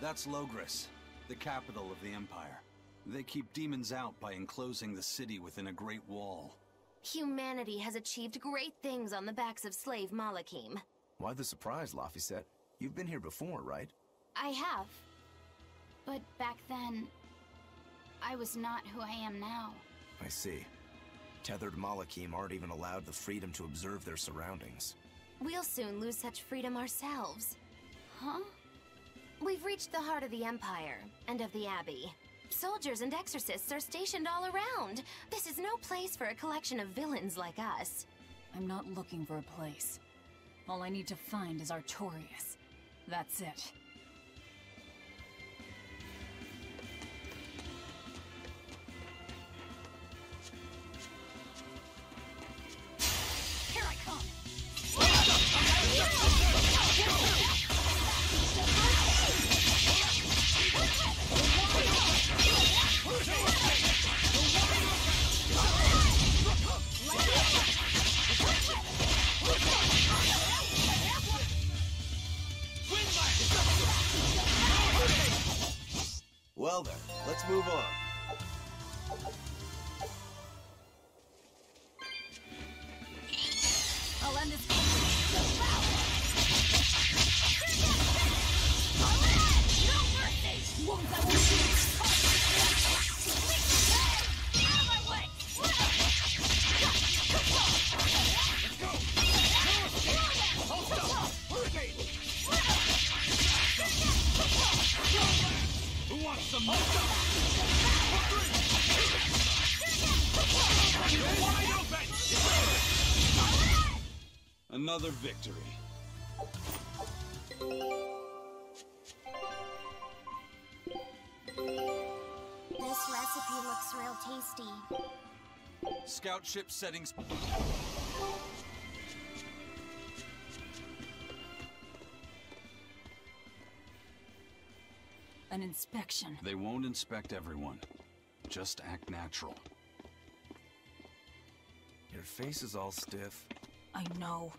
That's Logres, the capital of the Empire. They keep demons out by enclosing the city within a great wall. Humanity has achieved great things on the backs of slave Malakim. Why the surprise, Laphicet? You've been here before, right? I have. But back then, I was not who I am now. I see. Tethered Malakim aren't even allowed the freedom to observe their surroundings. We'll soon lose such freedom ourselves. Huh? We've reached the heart of the Empire, and of the Abbey. Soldiers and exorcists are stationed all around. This is no place for a collection of villains like us. I'm not looking for a place. All I need to find is Artorias. That's it. Here I come! Well then, let's move on. I'll end this. Who wants some more? Wide open! Another victory. This recipe looks real tasty. Scout ship settings. an inspection. They won't inspect everyone. Just act natural. Your face is all stiff. I know.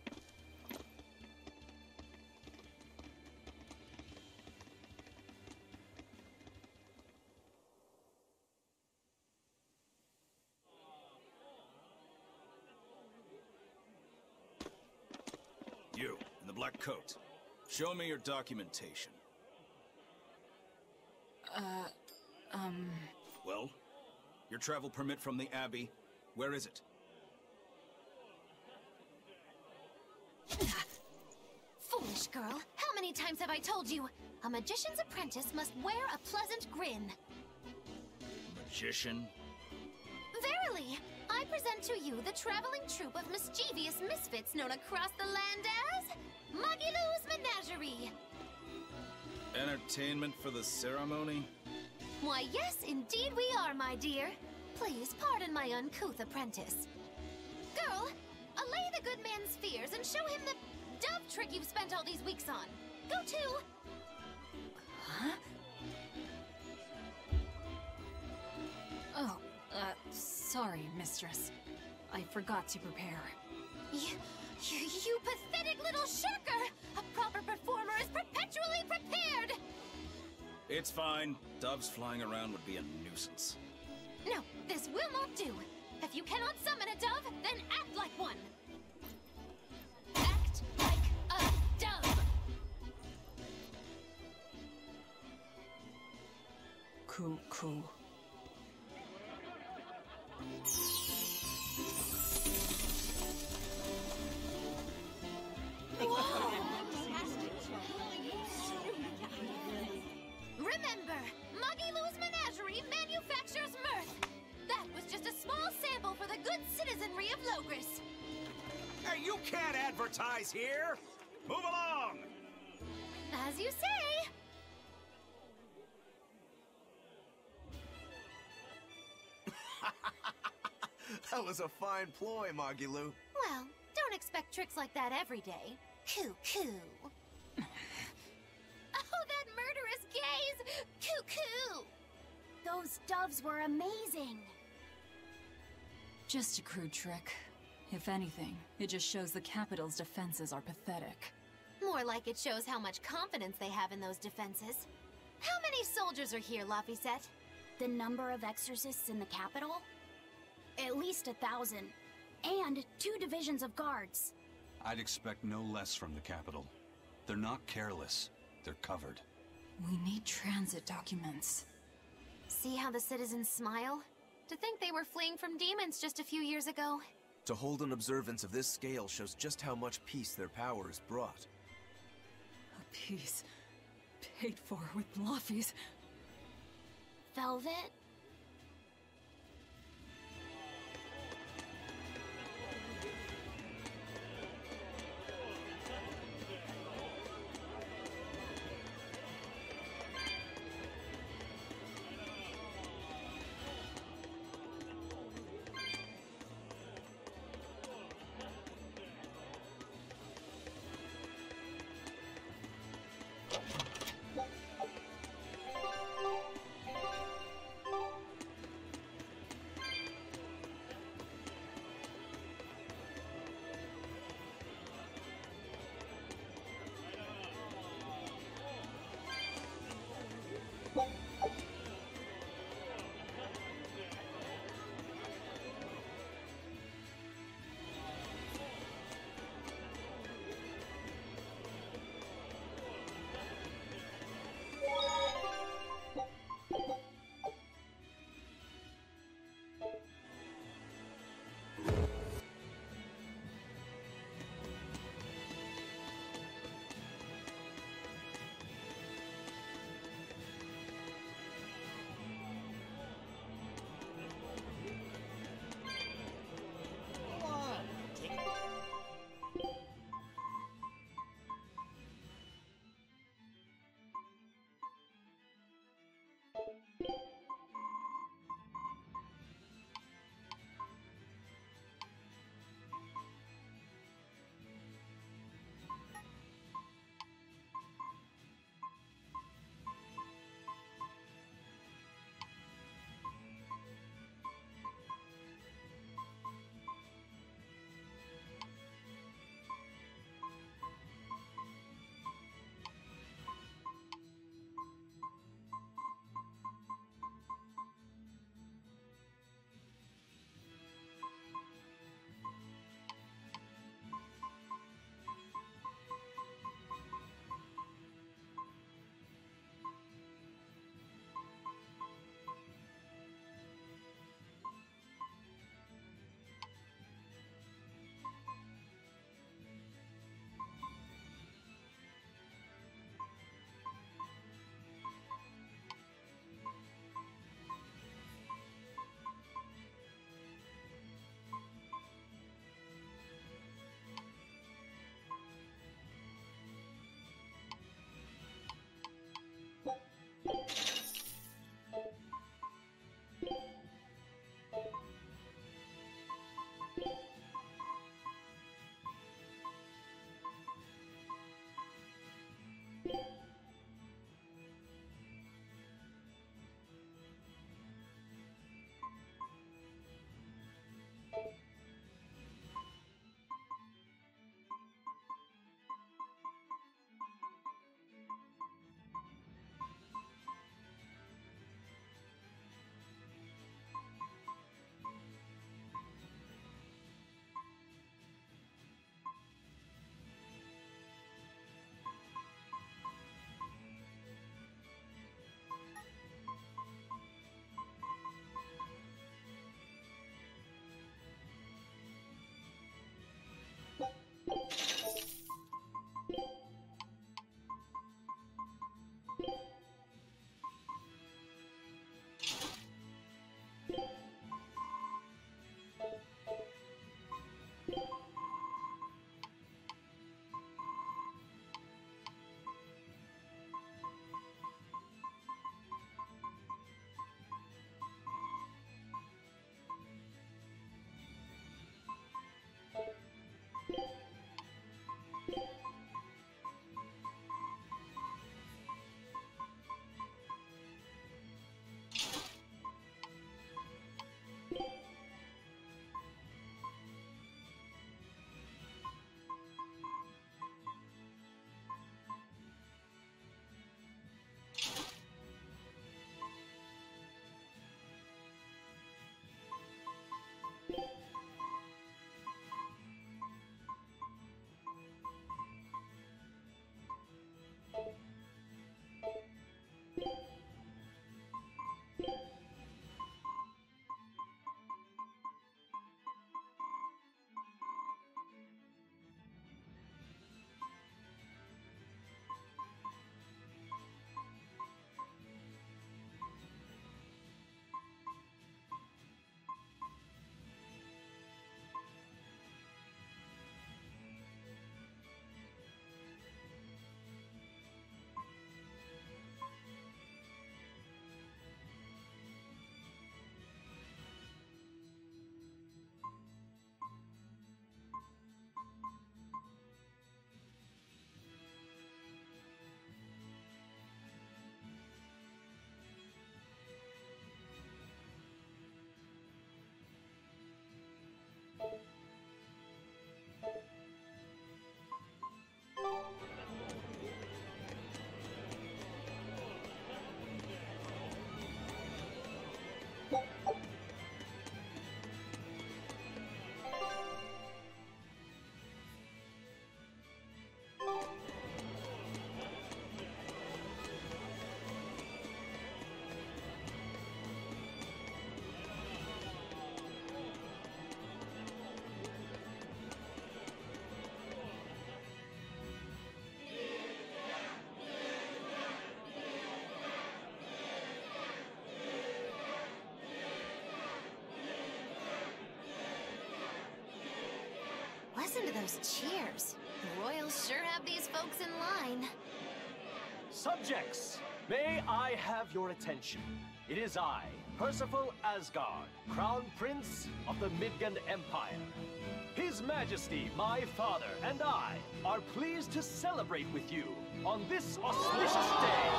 You, in the black coat. Show me your documentation. Well, your travel permit from the Abbey, where is it? Foolish girl, how many times have I told you? A magician's apprentice must wear a pleasant grin. Magician? Verily, I present to you the traveling troupe of mischievous misfits known across the land as Magilou's Menagerie. Entertainment for the ceremony? Why, yes, indeed we are, my dear. Please pardon my uncouth apprentice. Girl, allay the good man's fears and show him the dove trick you've spent all these weeks on. Go to... Huh? Oh, sorry, mistress. I forgot to prepare. You pathetic little shirker! A proper performer is perpetually prepared! It's fine. Doves flying around would be a nuisance. No, this will not do. If you cannot summon a dove, then act like one. Act like a dove! Cool. Remember, Magilou's Menagerie manufactures mirth. That was just a small sample for the good citizenry of Logris. Hey, you can't advertise here! Move along! As you say. That was a fine ploy, Magilou. Well, don't expect tricks like that every day. Coo. Oh, that murderous gaze! Coo. Those doves were amazing. Just a crude trick. If anything, it just shows the capital's defenses are pathetic. More like it shows how much confidence they have in those defenses. How many soldiers are here, Laphicet? The number of exorcists in the capital? At least 1,000. And 2 divisions of guards. I'd expect no less from the capital. They're not careless. They're covered. We need transit documents. See how the citizens smile? To think they were fleeing from demons just a few years ago. To hold an observance of this scale shows just how much peace their power has brought. A peace paid for with Laphies. Velvet? those cheers. The Royals sure have these folks in line. Subjects, may I have your attention? It is I, Percival Asgard, Crown Prince of the Midgard Empire. His Majesty, my father, and I are pleased to celebrate with you on this auspicious day.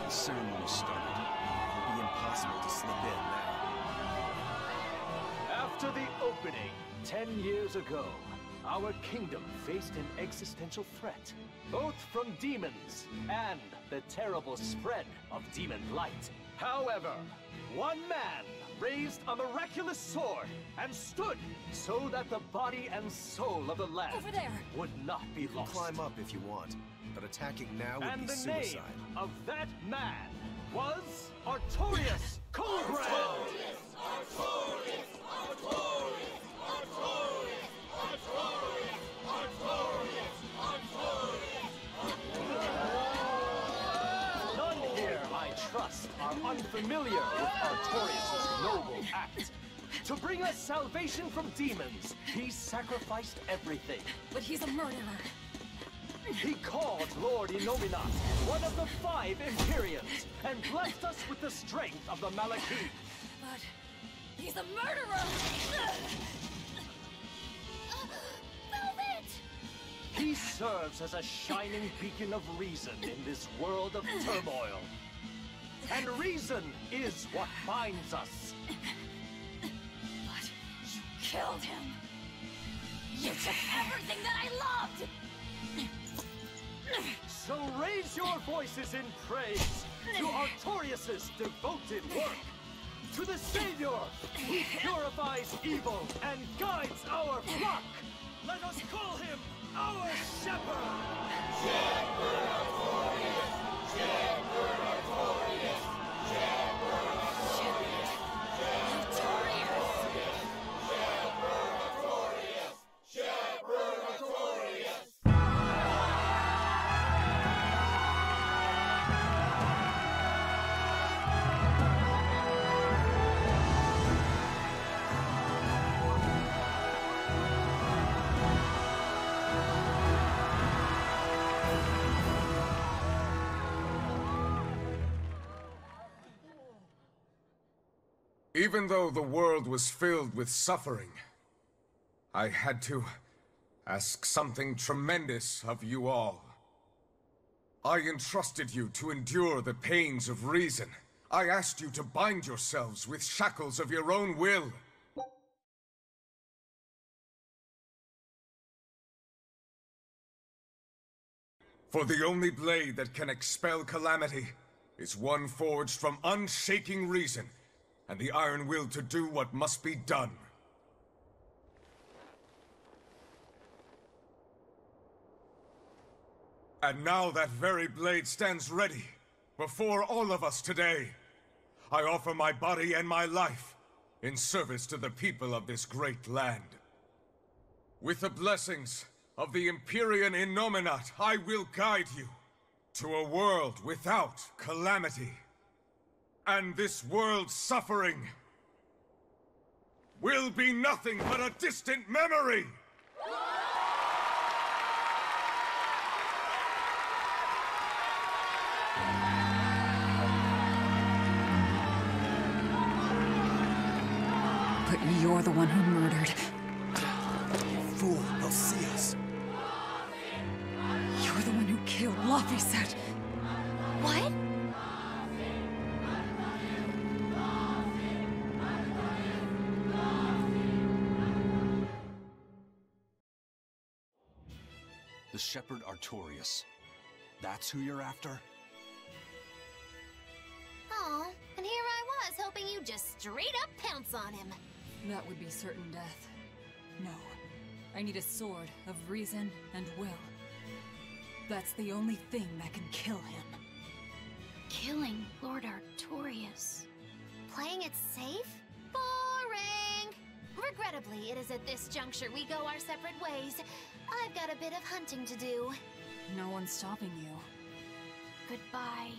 The ceremony started. It'll be impossible to slip in now. After the opening, 10 years ago, our kingdom faced an existential threat, both from demons and the terrible spread of demon blight. However, one man raised a miraculous sword and stood so that the body and soul of the land Over there. would not be lost. Climb up if you want, but attacking now would And be the suicide. name of that man was Artorias Coldbrand! None here, I trust, are unfamiliar with Artorias' noble act. To bring us salvation from demons, he sacrificed everything. But he's a murderer. He called Lord Innominat, one of the 5 Empyreans, and blessed us with the strength of the Malachim. But he's a murderer! Velvet! He serves as a shining beacon of reason in this world of turmoil. And reason is what binds us. But you killed him! You took everything that I loved! So raise your voices in praise to Artorias' devoted work, to the Savior who purifies evil and guides our flock. Let us call him our Shepherd! Shepherd Artorias! Shepherd Artorias! Shepherd Artorias! Shepherd Artorias! Shepherd Artorias! Even though the world was filled with suffering, I had to ask something tremendous of you all. I entrusted you to endure the pains of reason. I asked you to bind yourselves with shackles of your own will. For the only blade that can expel calamity is one forged from unshaking reason and the iron will to do what must be done. And now that very blade stands ready before all of us today. I offer my body and my life in service to the people of this great land. With the blessings of the Empyrean Innominat, I will guide you to a world without calamity. And this world's suffering will be nothing but a distant memory! But you're the one who murdered. You fool, they'll see us. You're the one who killed Laphicet. What? The Shepherd Artorias. That's who you're after? Oh, and here I was hoping you'd just straight up pounce on him. That would be certain death. No. I need a sword of reason and will. That's the only thing that can kill him. Killing Lord Artorias. Playing it safe? Boring! Regrettably, it is at this juncture we go our separate ways. I've got a bit of hunting to do. No one's stopping you. Goodbye.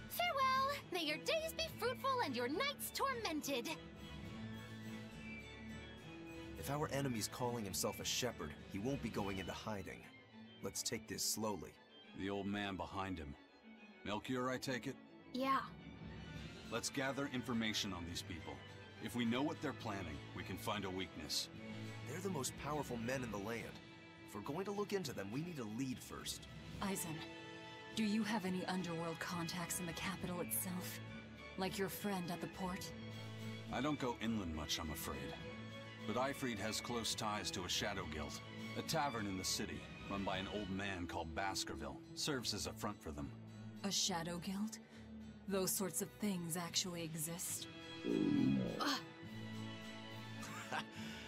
Farewell! May your days be fruitful and your nights tormented. If our enemy's calling himself a shepherd, he won't be going into hiding. Let's take this slowly. The old man behind him. Melchior, I take it? Yeah. Let's gather information on these people. If we know what they're planning, we can find a weakness. They're the most powerful men in the land. If we're going to look into them, we need a lead first. Eisen, do you have any underworld contacts in the capital itself? Like your friend at the port? I don't go inland much, I'm afraid. But Eifried has close ties to a shadow guild. A tavern in the city, run by an old man called Baskerville, serves as a front for them. A shadow guild? Those sorts of things actually exist?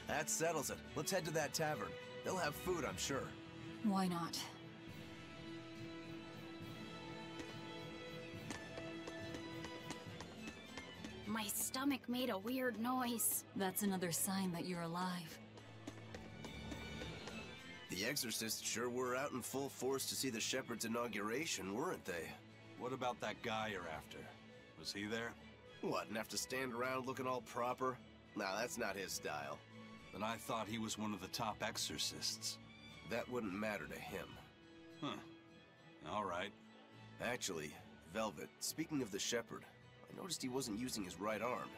That settles it. Let's head to that tavern. They'll have food, I'm sure. Why not? My stomach made a weird noise. That's another sign that you're alive. The exorcists sure were out in full force to see the shepherd's inauguration, weren't they? What about that guy you're after? Was he there? What, and have to stand around looking all proper? Nah, that's not his style. Then I thought he was one of the top exorcists. That wouldn't matter to him. Huh. All right. Actually, Velvet, speaking of the shepherd, I noticed he wasn't using his right arm.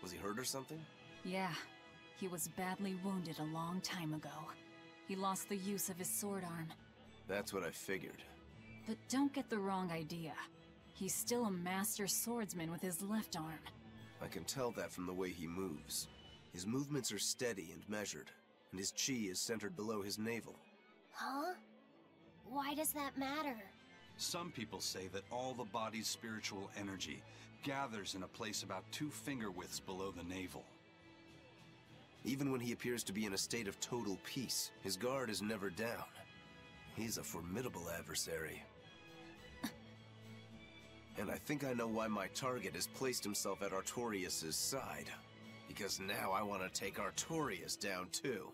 Was he hurt or something? Yeah. He was badly wounded a long time ago. He lost the use of his sword arm. That's what I figured. But don't get the wrong idea. He's still a master swordsman with his left arm. I can tell that from the way he moves. His movements are steady and measured, and his chi is centered below his navel. Huh? Why does that matter? Some people say that all the body's spiritual energy gathers in a place about 2 finger widths below the navel. Even when he appears to be in a state of total peace, his guard is never down. He's a formidable adversary. And I think I know why my target has placed himself at Artorias' side. Because now I want to take Artorias down too.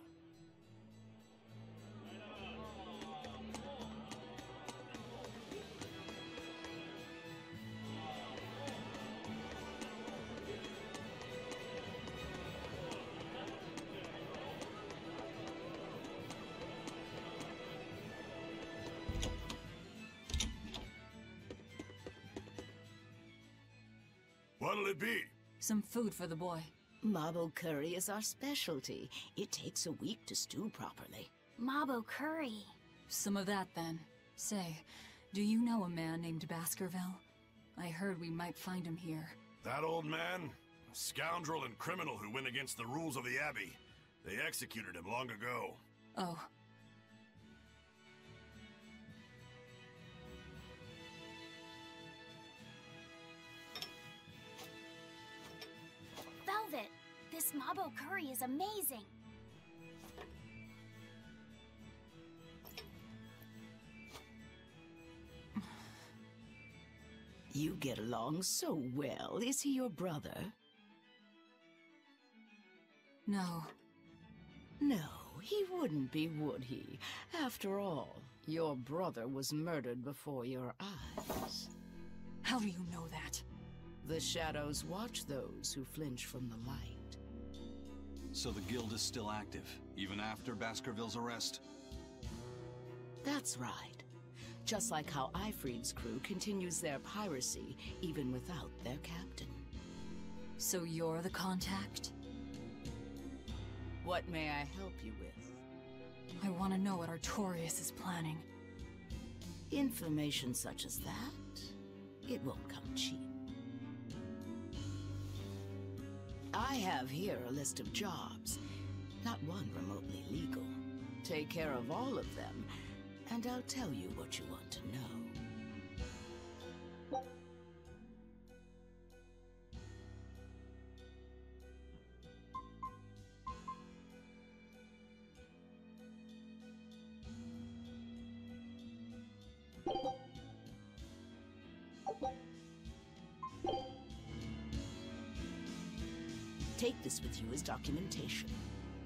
What'll it be? Some food for the boy. Mabo curry is our specialty. It takes a week to stew properly. Mabo curry. Some of that, then. Say, do you know a man named Baskerville? I heard we might find him here. That old man? A scoundrel and criminal who went against the rules of the Abbey. They executed him long ago. Oh. Velvet, this Mabo curry is amazing. You get along so well. Is he your brother? No. No, he wouldn't be, would he? After all, your brother was murdered before your eyes. How do you know that? The shadows watch those who flinch from the light. So the guild is still active, even after Baskerville's arrest? That's right. Just like how Eifried's crew continues their piracy, even without their captain. So you're the contact? What may I help you with? I want to know what Artorias is planning. Information such as that, it won't come cheap. I have here a list of jobs, not one remotely legal. Take care of all of them, and I'll tell you what you want to know. Take this with you as documentation.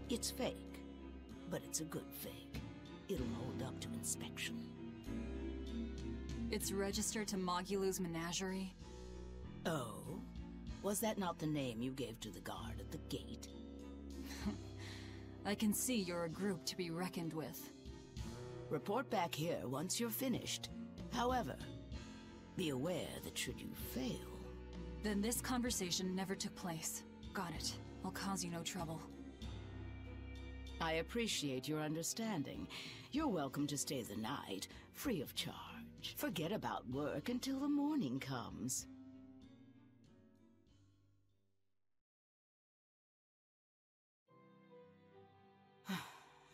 It's fake, but it's a good fake. It'll hold up to inspection. It's registered to Mogulu's menagerie? Oh? Was that not the name you gave to the guard at the gate? I can see you're a group to be reckoned with. Report back here once you're finished. However, be aware that should you fail... Then this conversation never took place. Got it. I'll cause you no trouble. I appreciate your understanding. You're welcome to stay the night, free of charge. Forget about work until the morning comes.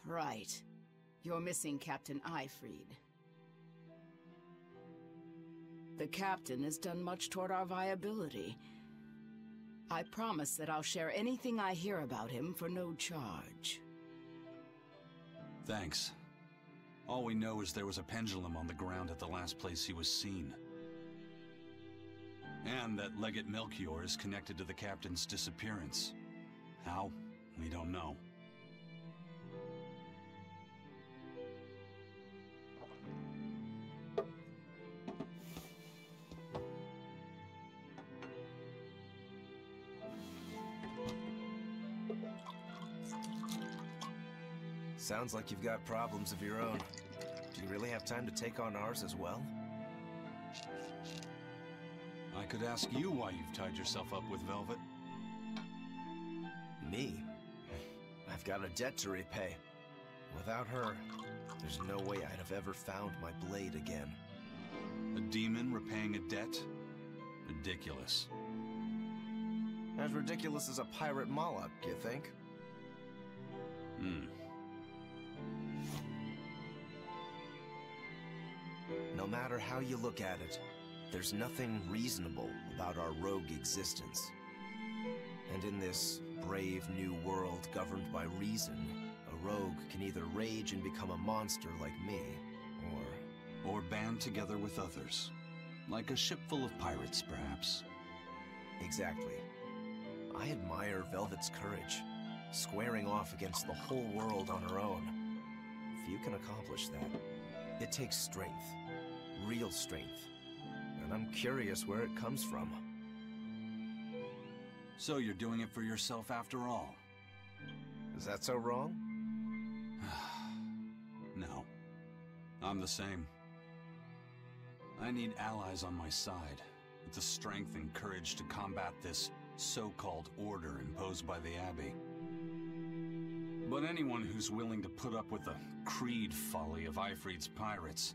Right. You're missing Captain Ifried. The captain has done much toward our viability. I promise that I'll share anything I hear about him for no charge. Thanks. All we know is there was a pendulum on the ground at the last place he was seen. And that Legate Melchior is connected to the captain's disappearance. How? We don't know. Sounds like you've got problems of your own. Do you really have time to take on ours as well? I could ask you why you've tied yourself up with Velvet. Me? I've got a debt to repay. Without her, there's no way I'd have ever found my blade again. A demon repaying a debt? Ridiculous. As ridiculous as a pirate Moloch, you think? No matter how you look at it, there's nothing reasonable about our rogue existence. And in this brave new world governed by reason, a rogue can either rage and become a monster like me, or band together with others. Like a ship full of pirates, perhaps. Exactly. I admire Velvet's courage, squaring off against the whole world on her own. Few can accomplish that. It takes strength. Real strength. And I'm curious where it comes from. So you're doing it for yourself after all? Is that so wrong? No. I'm the same. I need allies on my side, with the strength and courage to combat this so-called order imposed by the Abbey. But anyone who's willing to put up with the creed folly of Ifried's pirates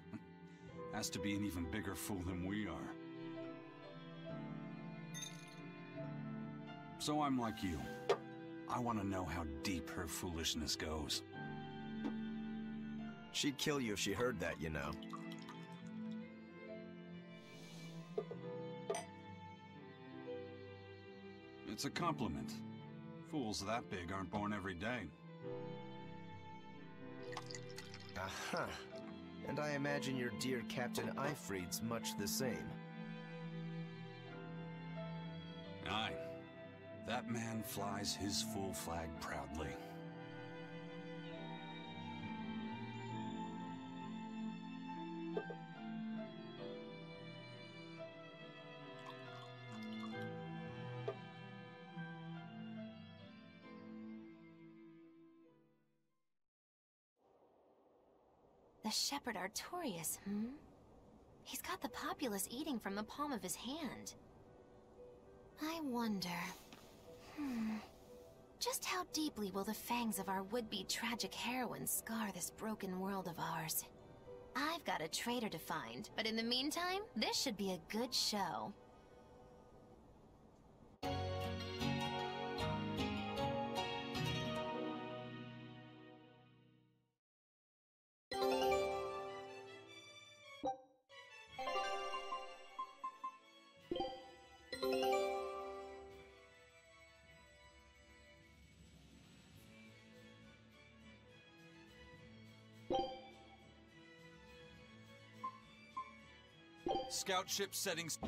has to be an even bigger fool than we are. So I'm like you. I want to know how deep her foolishness goes. She'd kill you if she heard that, you know. It's a compliment. Fools that big aren't born every day. Aha. And I imagine your dear Captain Ifried's much the same. Aye. That man flies his full flag proudly. The shepherd Artorius, He's got the populace eating from the palm of his hand. I wonder... Just how deeply will the fangs of our would-be tragic heroine scar this broken world of ours? I've got a traitor to find, but in the meantime, this should be a good show. Scout ship settings.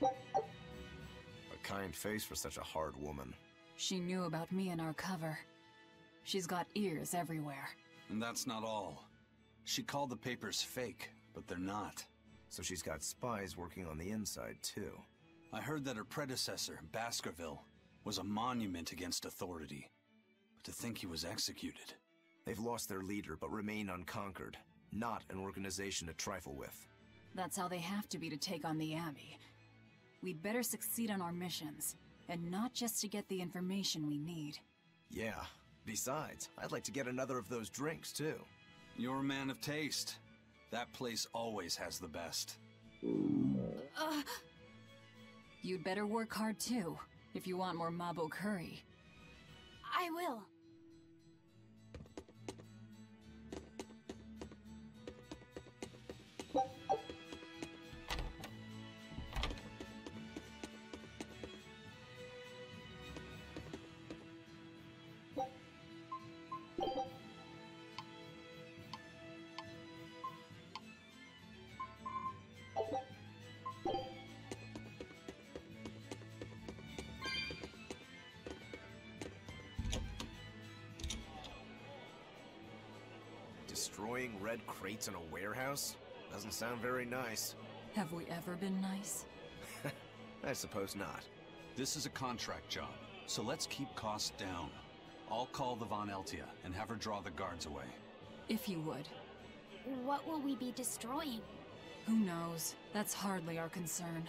A kind face for such a hard woman. She knew about me and our cover. She's got ears everywhere. And that's not all. She called the papers fake, but they're not. So she's got spies working on the inside, too. I heard that her predecessor, Baskerville, was a monument against authority. But to think he was executed. They've lost their leader, but remain unconquered. Not an organization to trifle with. That's how they have to be to take on the Abbey. We'd better succeed on our missions, and not just to get the information we need. Yeah. Besides, I'd like to get another of those drinks, too. You're a man of taste. That place always has the best. You'd better work hard, too, if you want more Mabo curry. I will. Destroying red crates in a warehouse? Doesn't sound very nice. Have we ever been nice? I suppose not. This is a contract job, so let's keep costs down. I'll call the Von Eltia and have her draw the guards away. If you would. What will we be destroying? Who knows? That's hardly our concern.